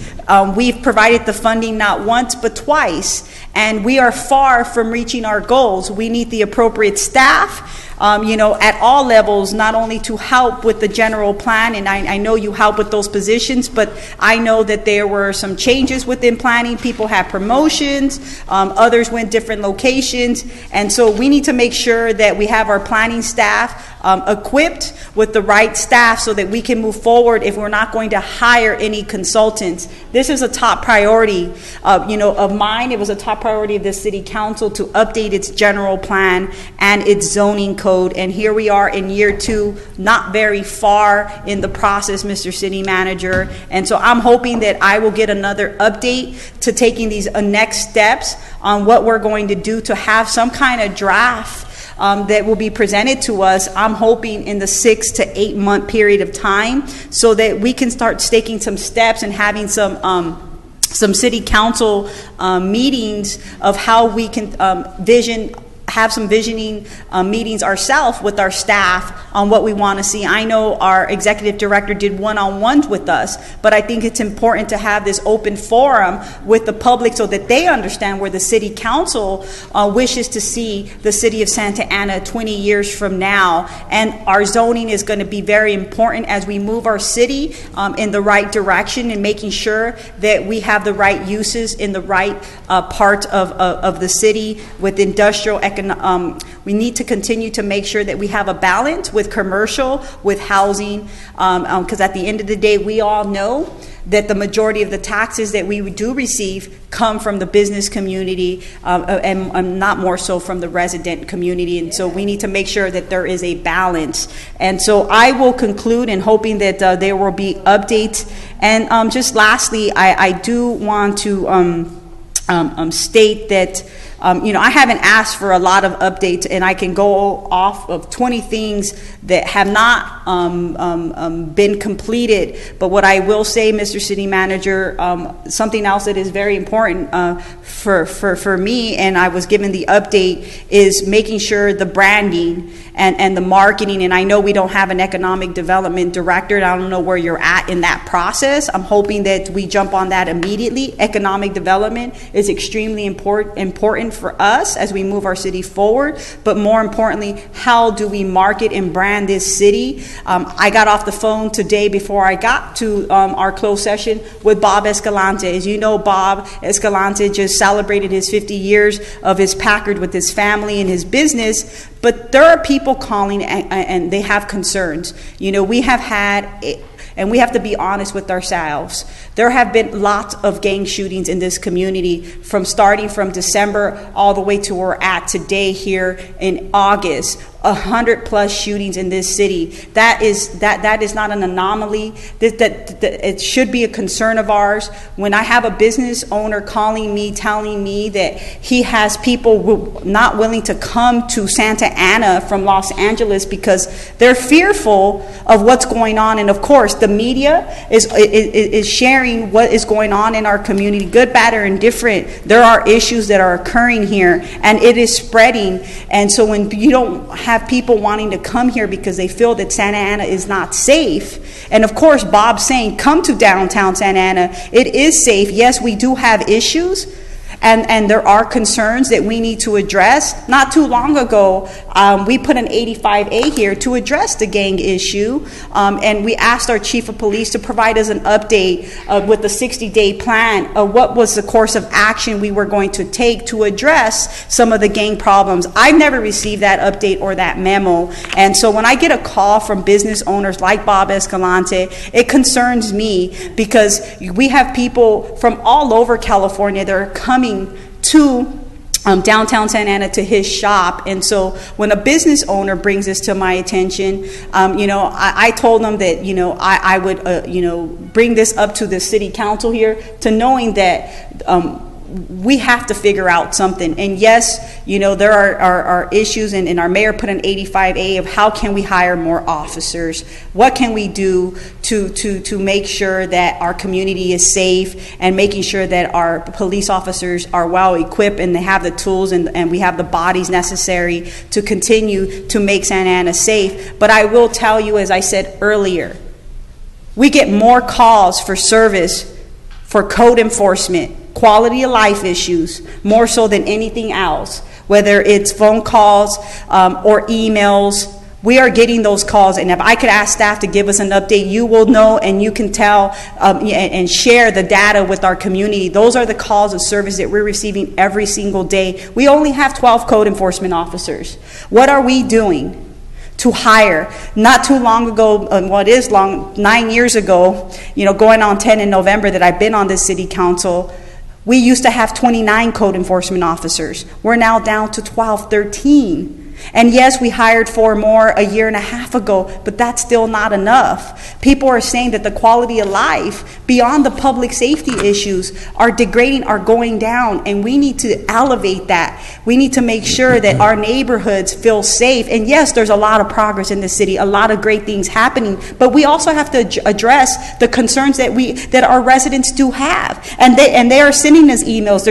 We've provided the funding not once but twice, and we are far from reaching our goals. We need the appropriate staff, at all levels, not only to help with the general plan, and I know you help with those positions, but I know that there were some changes within planning. People had promotions, others went different locations, and so we need to make sure that we have our planning staff equipped with the right staff so that we can move forward if we're not going to hire any consultants. This is a top priority of mine. It was a top priority of the city council to update its general plan and its zoning code. And here we are in year 2, not very far in the process, Mr. City Manager. And so I'm hoping that I will get another update to taking these next steps on what we're going to do to have some kind of draft that will be presented to us, I'm hoping in the 6 to 8 month period of time, so that we can start taking some steps and having some city council meetings of how we can vision have some visioning meetings ourselves with our staff on what we want to see. I know our executive director did one-on-ones with us, but I think it's important to have this open forum with the public so that they understand where the city council wishes to see the city of Santa Ana 20 years from now. And our zoning is going to be very important as we move our city in the right direction and making sure that we have the right uses in the right part of the city with industrial we need to continue to make sure that we have a balance with commercial, with housing, because at the end of the day, we all know that the majority of the taxes that we do receive come from the business community and not more so from the resident community. And so we need to make sure that there is a balance. And so I will conclude in hoping that there will be updates. And just lastly, I do want to state that I haven't asked for a lot of updates, and I can go off of 20 things that have not been completed. But what I will say, Mr. City Manager, something else that is very important for me, and I was given the update, is making sure the branding and the marketing. And I know we don't have an economic development director, and I don't know where you're at in that process. I'm hoping that we jump on that immediately. Economic development is extremely important for us as we move our city forward, but more importantly, how do we market and brand this city? I got off the phone today before I got to our closed session with Bob Escalante. As you know, Bob Escalante just celebrated his 50 years of his Packard with his family and his business, but there are people calling and they have concerns. We have had and we have to be honest with ourselves. There have been lots of gang shootings in this community starting from December all the way to where we're at today here in August. 100+ shootings in this city. That is not an anomaly. That it should be a concern of ours. When I have a business owner calling me, telling me that he has people not willing to come to Santa Ana from Los Angeles because they're fearful of what's going on, and of course the media is sharing what is going on in our community, good, bad, or indifferent. There are issues that are occurring here, and it is spreading. And so when you don't have people wanting to come here because they feel that Santa Ana is not safe. And of course, Bob's saying, come to downtown Santa Ana. It is safe. Yes, we do have issues. And there are concerns that we need to address. Not too long ago, we put an 85A here to address the gang issue. And we asked our chief of police to provide us an update with the 60-day plan of what was the course of action we were going to take to address some of the gang problems. I've never received that update or that memo. And so when I get a call from business owners like Bob Escalante, it concerns me because we have people from all over California that are coming to downtown Santa Ana to his shop. And so when a business owner brings this to my attention, I told them that I would bring this up to the city council here, to knowing that we have to figure out something. And yes, there are issues, and our mayor put an 85A of how can we hire more officers? What can we do to make sure that our community is safe, and making sure that our police officers are well equipped and they have the tools and we have the bodies necessary to continue to make Santa Ana safe. But I will tell you, as I said earlier, we get more calls for service for code enforcement, quality of life issues, more so than anything else, whether it's phone calls or emails. We are getting those calls, and if I could ask staff to give us an update, you will know, and you can tell and share the data with our community. Those are the calls of service that we're receiving every single day. We only have 12 code enforcement officers. What are we doing to hire? Not too long ago, 9 years ago, going on 10 in November that I've been on this city council, we used to have 29 code enforcement officers. We're now down to 12, 13. And yes, we hired 4 more a year and a half ago, but that's still not enough. People are saying that the quality of life, beyond the public safety issues, are degrading, are going down, and we need to elevate that. We need to make sure that our neighborhoods feel safe. And yes, there's a lot of progress in the city, a lot of great things happening, but we also have to address the concerns that our residents do have. And they are sending us emails,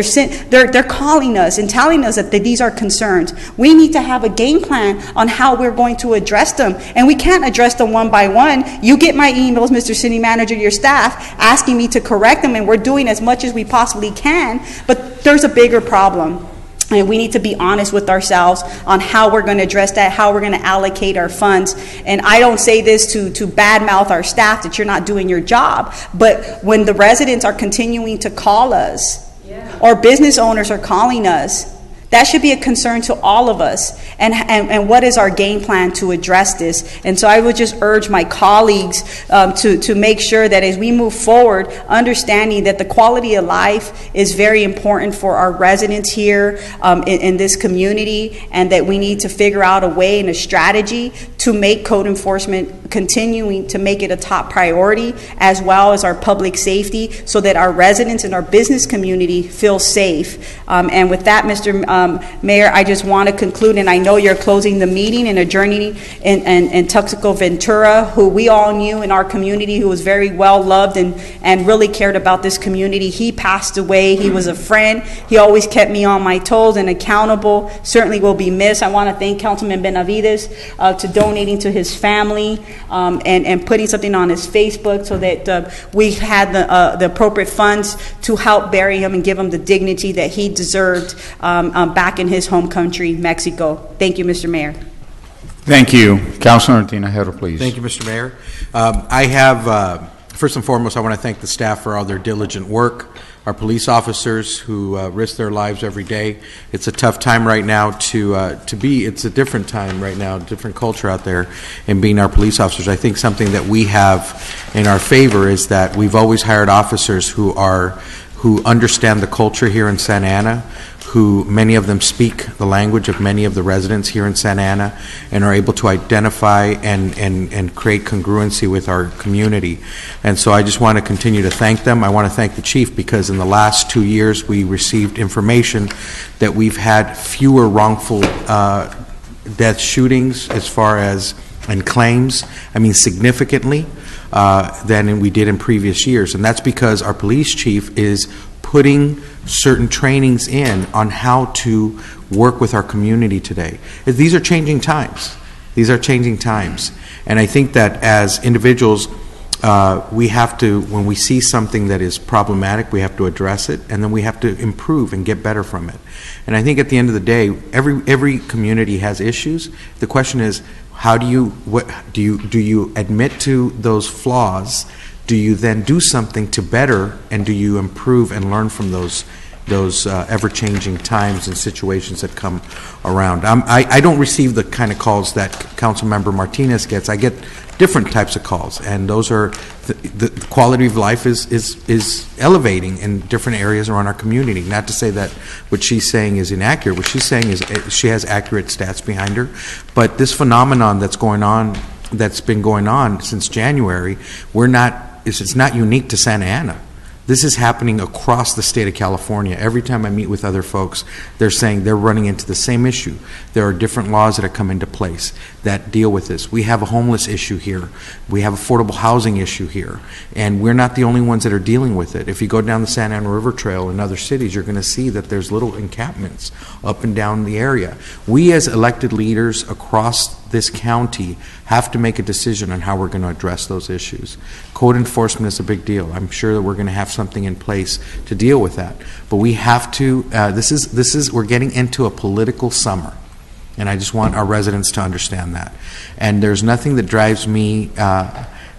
they're calling us and telling us that these are concerns. We need to have a game plan on how we're going to address them. And we can't address them one by one. You get my emails, Mr. City Manager, your staff, asking me to correct them, and we're doing as much as we possibly can, but there's a bigger problem. And we need to be honest with ourselves on how we're going to address that, how we're going to allocate our funds. And I don't say this to badmouth our staff that you're not doing your job, but when the residents are continuing to call us, or business owners are calling us, that should be a concern to all of us. And what is our game plan to address this? And so I would just urge my colleagues to make sure that as we move forward, understanding that the quality of life is very important for our residents here in this community, and that we need to figure out a way and a strategy to make code enforcement continuing to make it a top priority, as well as our public safety, so that our residents and our business community feel safe. And with that, Mr. Mayor, I just want to conclude, and I know you're closing the meeting and adjourning in Tuxico Ventura, who we all knew in our community, who was very well loved and really cared about this community. He passed away. He was a friend. He always kept me on my toes and accountable. Certainly will be missed. I want to thank Councilman Benavides to donating to his family and putting something on his Facebook so that we had the appropriate funds to help bury him and give him the dignity that he deserved back in his home country, Mexico. Thank you, Mr. Mayor. Thank you. Councilor Tinajero, please. Thank you, Mr. Mayor. I have, first and foremost, I want to thank the staff for all their diligent work, our police officers who risk their lives every day. It's a tough time right now it's a different time right now, different culture out there, and being our police officers. I think something that we have in our favor is that we've always hired officers who understand the culture here in Santa Ana, who many of them speak the language of many of the residents here in Santa Ana, and are able to identify and create congruency with our community. And so I just want to continue to thank them. I want to thank the chief, because in the last 2 years we received information that we've had fewer wrongful death shootings as far as and claims, significantly, than we did in previous years. And that's because our police chief is putting certain trainings in on how to work with our community today. These are changing times. These are changing times. And I think that as individuals, we have to, when we see something that is problematic, we have to address it, and then we have to improve and get better from it. And I think at the end of the day, every community has issues. The question is, how do you admit to those flaws? Do you then do something to better, and do you improve and learn from those ever-changing times and situations that come around? I don't receive the kind of calls that Councilmember Martinez gets. I get different types of calls, and those are the quality of life is elevating in different areas around our community. Not to say that what she's saying is inaccurate. What she's saying is she has accurate stats behind her, but this phenomenon that's been going on since January, it's not unique to Santa Ana. This is happening across the state of California. Every time I meet with other folks, they're saying they're running into the same issue. There are different laws that have come into place that deal with this. We have a homeless issue here. We have affordable housing issue here. And we're not the only ones that are dealing with it. If you go down the Santa Ana River Trail in other cities, you're going to see that there's little encampments up and down the area. We as elected leaders across this county have to make a decision on how we're going to address those issues. Code enforcement is a big deal. I'm sure that we're going to have something in place to deal with that. But we have to, we're getting into a political summer. And I just want our residents to understand that. And there's nothing that drives me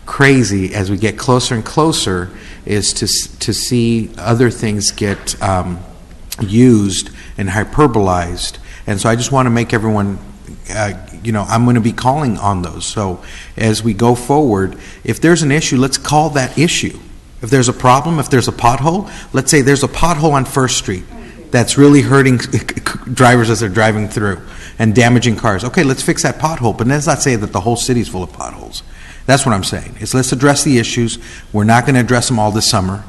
crazy as we get closer and closer is to see other things get used and hyperbolized. And so I just want to make everyone, I'm going to be calling on those. So as we go forward, if there's an issue, let's call that issue. If there's a problem, if there's a pothole, let's say there's a pothole on First Street that's really hurting drivers as they're driving through. and damaging cars. Okay, let's fix that pothole, but let's not say that the whole city's full of potholes. That's what I'm saying, is let's address the issues. We're not going to address them all this summer.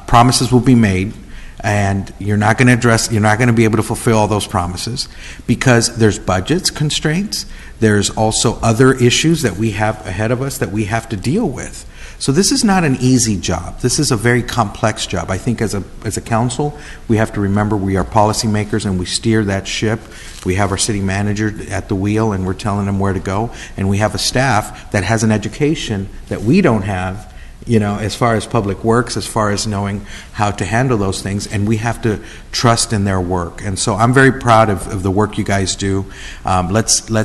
Promises will be made, and you're not going to be able to fulfill all those promises because there's budgets constraints. There's also other issues that we have ahead of us that we have to deal with. So this is not an easy job. This is a very complex job. I think as a council, we have to remember we are policymakers and we steer that ship. We have our city manager at the wheel and we're telling them where to go. And we have a staff that has an education that we don't have, as far as public works, as far as knowing how to handle those things, and we have to trust in their work. And so I'm very proud of the work you guys do. Let's put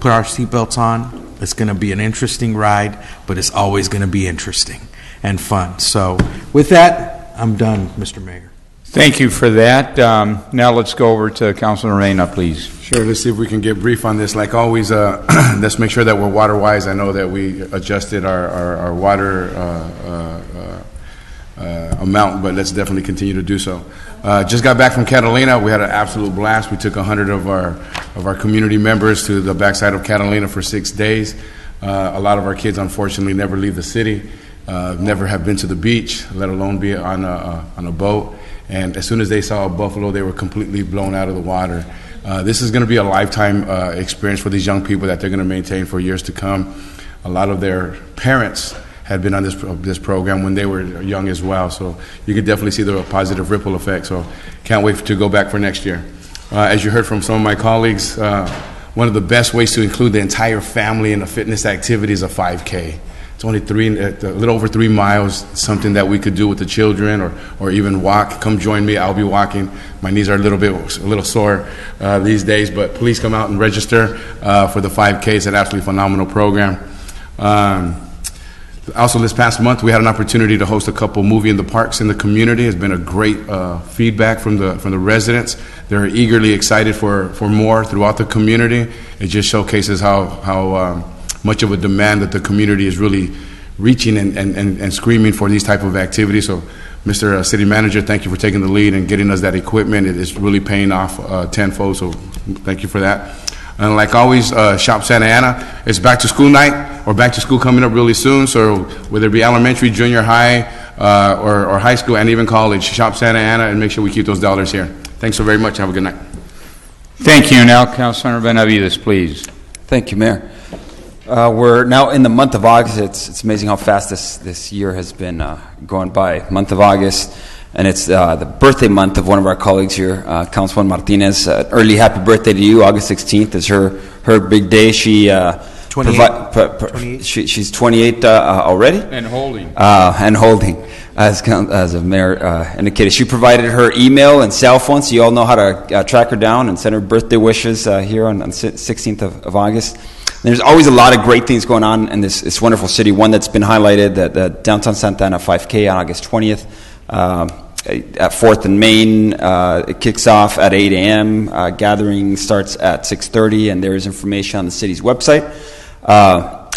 our seatbelts on. It's going to be an interesting ride, but it's always going to be interesting and fun. So with that, I'm done, Mr. Mayor. Thank you for that. Now let's go over to Councilman Reyna, please. Sure, let's see if we can get brief on this. Like always, let's make sure that we're water-wise. I know that we adjusted our water amount, but let's definitely continue to do so. Just got back from Catalina. We had an absolute blast. We took 100 of our community members to the backside of Catalina for 6 days. A lot of our kids, unfortunately, never leave the city, never have been to the beach, let alone be on a boat. And as soon as they saw a buffalo, they were completely blown out of the water. This is going to be a lifetime experience for these young people that they're going to maintain for years to come. A lot of their parents had been on this program when they were young as well, so you could definitely see the positive ripple effect. So can't wait to go back for next year. As you heard from some of my colleagues, one of the best ways to include the entire family in a fitness activity is a 5K. It's only a little over 3 miles, something that we could do with the children or even walk. Come join me. I'll be walking. My knees are a little sore these days, but please come out and register for the 5K. It's an absolutely phenomenal program. Also, this past month, we had an opportunity to host a couple movie in the parks in the community. It's been a great feedback from the residents. They're eagerly excited for more throughout the community. It just showcases how much of a demand that the community is really reaching and screaming for these type of activities. So, Mr. City Manager, thank you for taking the lead and getting us that equipment. It is really paying off tenfold, so thank you for that. And like always, Shop Santa Ana, it's back to school night or back to school coming up really soon. So whether it be elementary, junior high, or high school and even college, Shop Santa Ana and make sure we keep those dollars here. Thanks so very much. Have a good night. Thank you. Now, Councilor Benavides, please. Thank you, Mayor. We're now in the month of August. It's amazing how fast this year has been going by. Month of August. And it's the birthday month of one of our colleagues here, Councilwoman Martinez. Early happy birthday to you. August 16th is her big day. She 28. She's 28 already. And holding. As the mayor indicated. She provided her email and cell phone, so you all know how to track her down and send her birthday wishes here on 16th of August. And there's always a lot of great things going on in this wonderful city. One that's been highlighted, the Downtown Santa Ana 5K on August 20th. At 4th and Main, it kicks off at 8 a.m. Gathering starts at 6:30, and there is information on the city's website.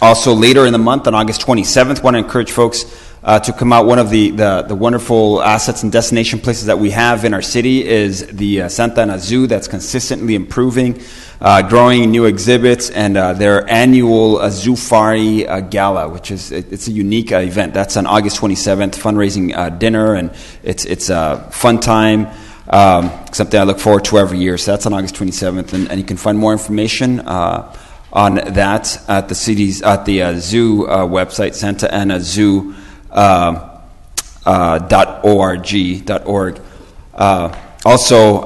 Also, later in the month, on August 27th, want to encourage folks to come out. One of the wonderful assets and destination places that we have in our city is the Santa Ana Zoo that's consistently improving, growing new exhibits, and their annual Zoofari Gala, which it's a unique event. That's on August 27th, fundraising dinner, and it's a fun time, something I look forward to every year. So that's on August 27th, and you can find more information on that at the zoo website, Santa Ana Zoo. .org. Also,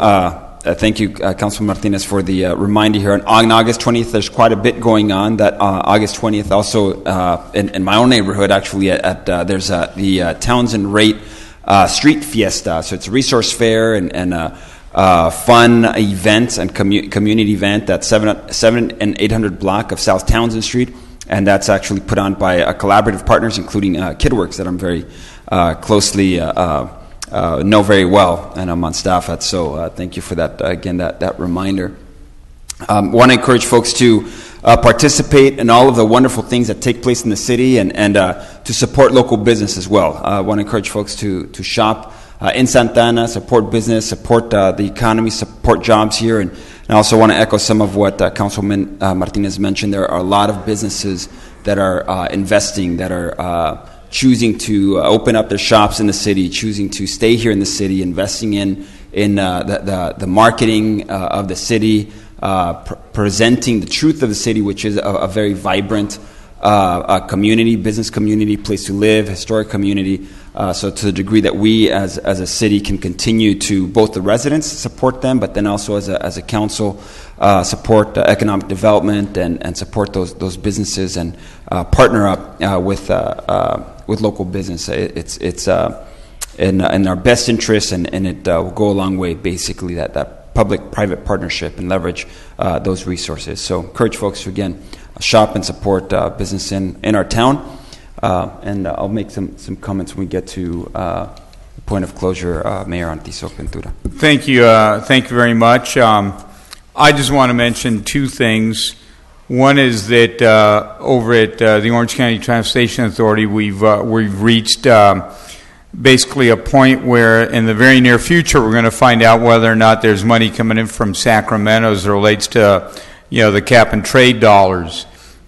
thank you, Councilman Martinez, for the reminder here. On August 20th, there's quite a bit going on. That August 20th, also in my own neighborhood, actually, there's the Townsend Rate Street Fiesta. So it's a resource fair and fun event and community event at 7 and 800 block of South Townsend Street. And that's actually put on by collaborative partners, including KidWorks, that I'm very closely know very well, and I'm on staff at. So thank you for that, again, that reminder. Want to encourage folks to participate in all of the wonderful things that take place in the city and to support local business as well. Want to encourage folks to shop in Santa Ana, support business, support the economy, support jobs here. And I also want to echo some of what Councilman Martinez mentioned. There are a lot of businesses that are investing, that are choosing to open up their shops in the city, choosing to stay here in the city, investing in the marketing of the city, presenting the truth of the city, which is a very vibrant community, business community, place to live, historic community. So to the degree that we as a city can continue to, both the residents support them, but then also as a council support economic development and support those businesses and partner up with local business. It's in our best interest, and it will go a long way, basically, that public-private partnership and leverage those resources. So encourage folks to, again, shop and support business in our town. And I'll make some comments when we get to the point of closure, Mayor Tizoc Ventura. Thank you very much. I just want to mention two things. One is that over at the Orange County Transportation Authority, we've reached basically a point where in the very near future we're going to find out whether or not there's money coming in from Sacramento as it relates to the cap and trade dollars.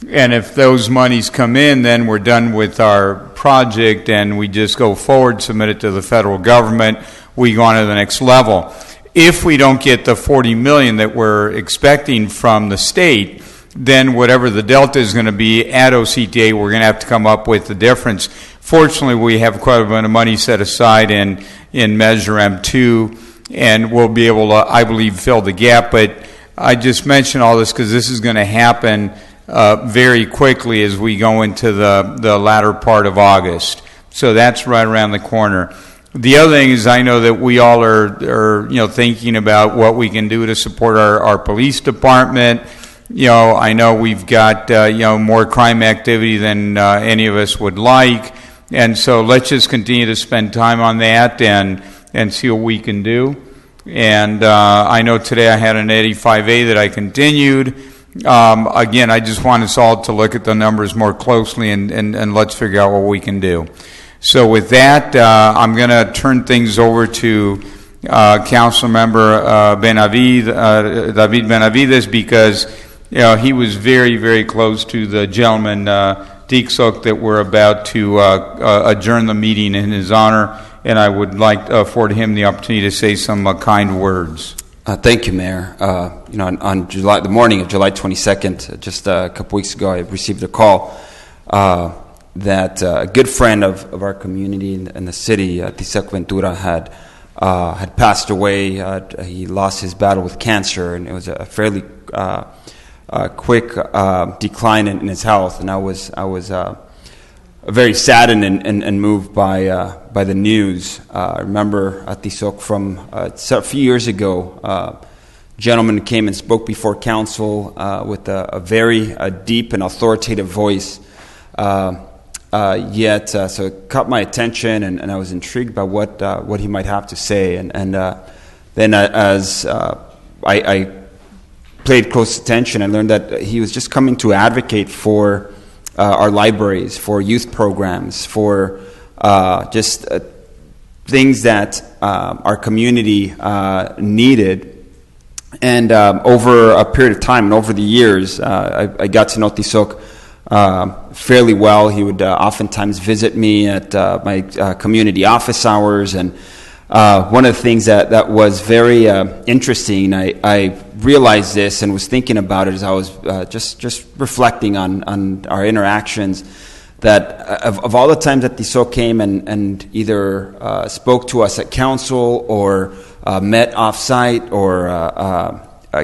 And if those monies come in, then we're done with our project and we just go forward, submit it to the federal government, we go on to the next level. If we don't get the $40 million that we're expecting from the state, then whatever the delta is going to be at OCTA, we're going to have to come up with the difference. Fortunately, we have quite a bit of money set aside in Measure M2, and we'll be able to, I believe, fill the gap. But I just mention all this because this is going to happen very quickly as we go into the latter part of August. So that's right around the corner. The other thing is I know that we all are thinking about what we can do to support our police department. I know we've got more crime activity than any of us would like, and so let's just continue to spend time on that and see what we can do. And I know today I had an 85A that I continued. Again, I just want us all to look at the numbers more closely and let's figure out what we can do. So with that, I'm going to turn things over to Council Member David Benavides, because he was very, very close to the gentleman Tizoc that we're about to adjourn the meeting in his honor, and I would like to afford him the opportunity to say some kind words. Thank you, Mayor. On the morning of July 22nd, just a couple weeks ago, I received a call that a good friend of our community in the city, Tizoc Ventura, had passed away. He lost his battle with cancer, and it was a fairly quick decline in his health. And I was very saddened and moved by the news. I remember Tizoc from a few years ago. A gentleman came and spoke before council with a very deep and authoritative voice. So it caught my attention, and I was intrigued by what he might have to say. And then as I paid close attention, I learned that he was just coming to advocate for our libraries, for youth programs, for just things that our community needed. And over a period of time and over the years, I got to know Tizoc fairly well. He would oftentimes visit me at my community office hours, and one of the things that was very interesting, I realized this and was thinking about it as I was just reflecting on our interactions, that of all the times that Tizoc came and either spoke to us at council or met off-site or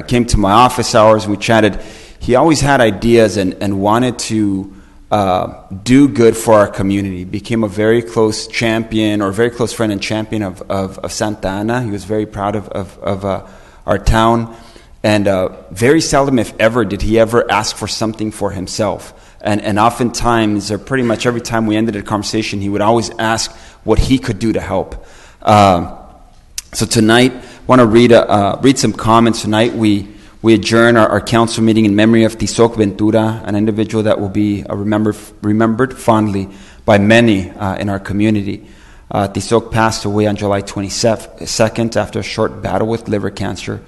came to my office hours and we chatted, he always had ideas and wanted to do good for our community. Became a very close champion, or very close friend and champion of Santa Ana. He was very proud of our town, and very seldom, if ever, did he ever ask for something for himself. And oftentimes, or pretty much every time we ended a conversation, he would always ask what he could do to help. So tonight, I want to read some comments. Tonight, we adjourn our council meeting in memory of Tizoc Ventura, an individual that will be remembered fondly by many in our community. Tizoc passed away on July 22nd after a short battle with liver cancer.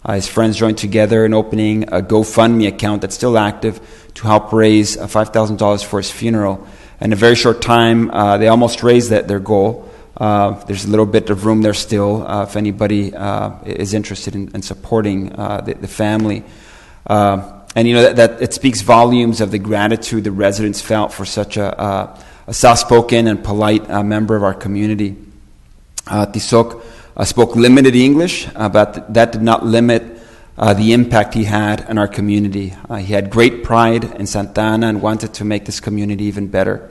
His friends joined together in opening a GoFundMe account that's still active to help raise $5,000 for his funeral. In a very short time, they almost raised their goal. There's a little bit of room there still if anybody is interested in supporting the family. And you know that it speaks volumes of the gratitude the residents felt for such a soft-spoken and polite member of our community. Tizoc spoke limited English, but that did not limit the impact he had on our community. He had great pride in Santa Ana and wanted to make this community even better.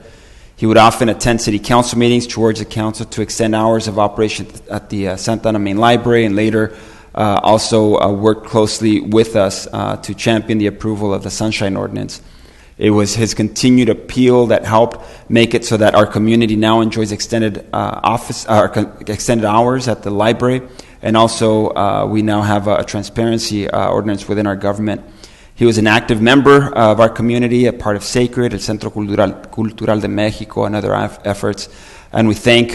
He would often attend city council meetings to urge the council to extend hours of operation at the Santa Ana Main Library, and later also worked closely with us to champion the approval of the Sunshine Ordinance. It was his continued appeal that helped make it so that our community now enjoys extended extended hours at the library, and also we now have a transparency ordinance within our government. He was an active member of our community, a part of Sacred, El Centro Cultural de Mexico, and other efforts. And we thank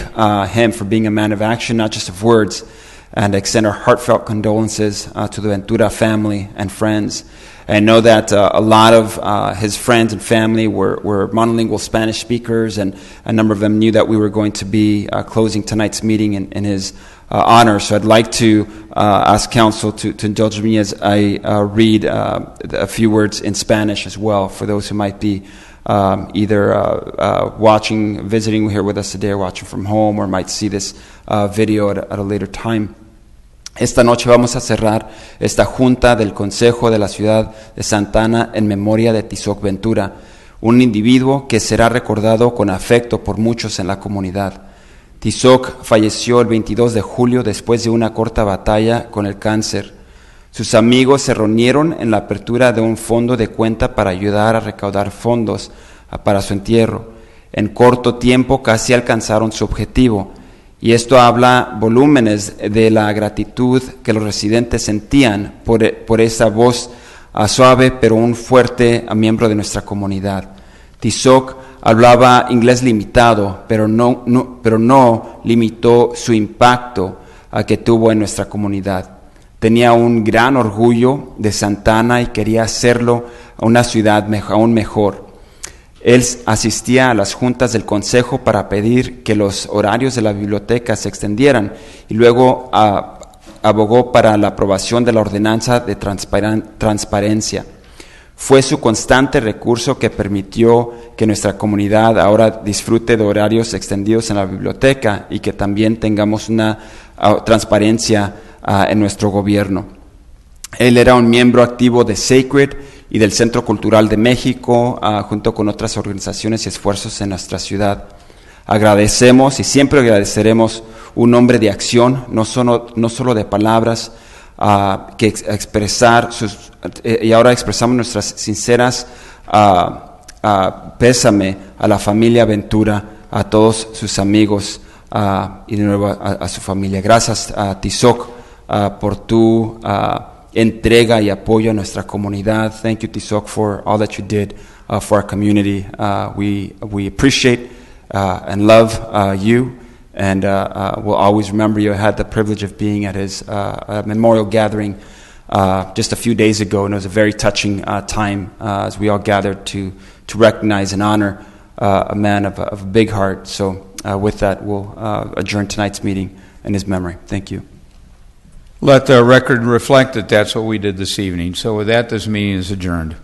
him for being a man of action, not just of words, and extend our heartfelt condolences to the Ventura family and friends. And know that a lot of his friends and family were monolingual Spanish speakers, and a number of them knew that we were going to be closing tonight's meeting in his honor. So I'd like to ask council to indulge me as I read a few words in Spanish as well, for those who might be either visiting here with us today, or watching from home, or might see this video at a later time. Esta noche vamos a cerrar esta junta del Consejo de la Ciudad de Santa Ana en memoria de Tizoc Ventura, un individuo que será recordado con afecto por muchos en la comunidad. Tizoc falleció el 22 de julio después de una corta batalla con el cáncer. Sus amigos se reunieron en la apertura de un fondo de cuenta para ayudar a recaudar fondos para su entierro. En corto tiempo casi alcanzaron su objetivo. Y esto habla volúmenes de la gratitud que los residentes sentían por esa voz suave pero un fuerte miembro de nuestra comunidad. Tizoc hablaba inglés limitado, pero no limitó su impacto que tuvo en nuestra comunidad. Tenía un gran orgullo de Santa Ana y quería hacerlo a una ciudad aún mejor. Él asistía a las juntas del consejo para pedir que los horarios de la biblioteca se extendieran, y luego abogó para la aprobación de la ordenanza de transparencia. Fue su constante recurso que permitió que nuestra comunidad ahora disfrute de horarios extendidos en la biblioteca y que también tengamos una transparencia en nuestro gobierno. Él era un miembro activo de Sacred y del Centro Cultural de México, junto con otras organizaciones y esfuerzos en nuestra ciudad. Agradecemos y siempre agradeceremos un hombre de acción, no solo de palabras, y ahora expresamos nuestras sinceras pésame a la familia Ventura, a todos sus amigos y de nuevo a su familia. Gracias a Tizoc por tu entrega y apoyo a nuestra comunidad. Thank you, Tizoc, for all that you did for our community. We appreciate and love you, and we'll always remember you. I had the privilege of being at his memorial gathering just a few days ago, and it was a very touching time as we all gathered to recognize and honor a man of a big heart. So with that, we'll adjourn tonight's meeting in his memory. Thank you. Let the record reflect that that's what we did this evening. So with that, this meeting is adjourned.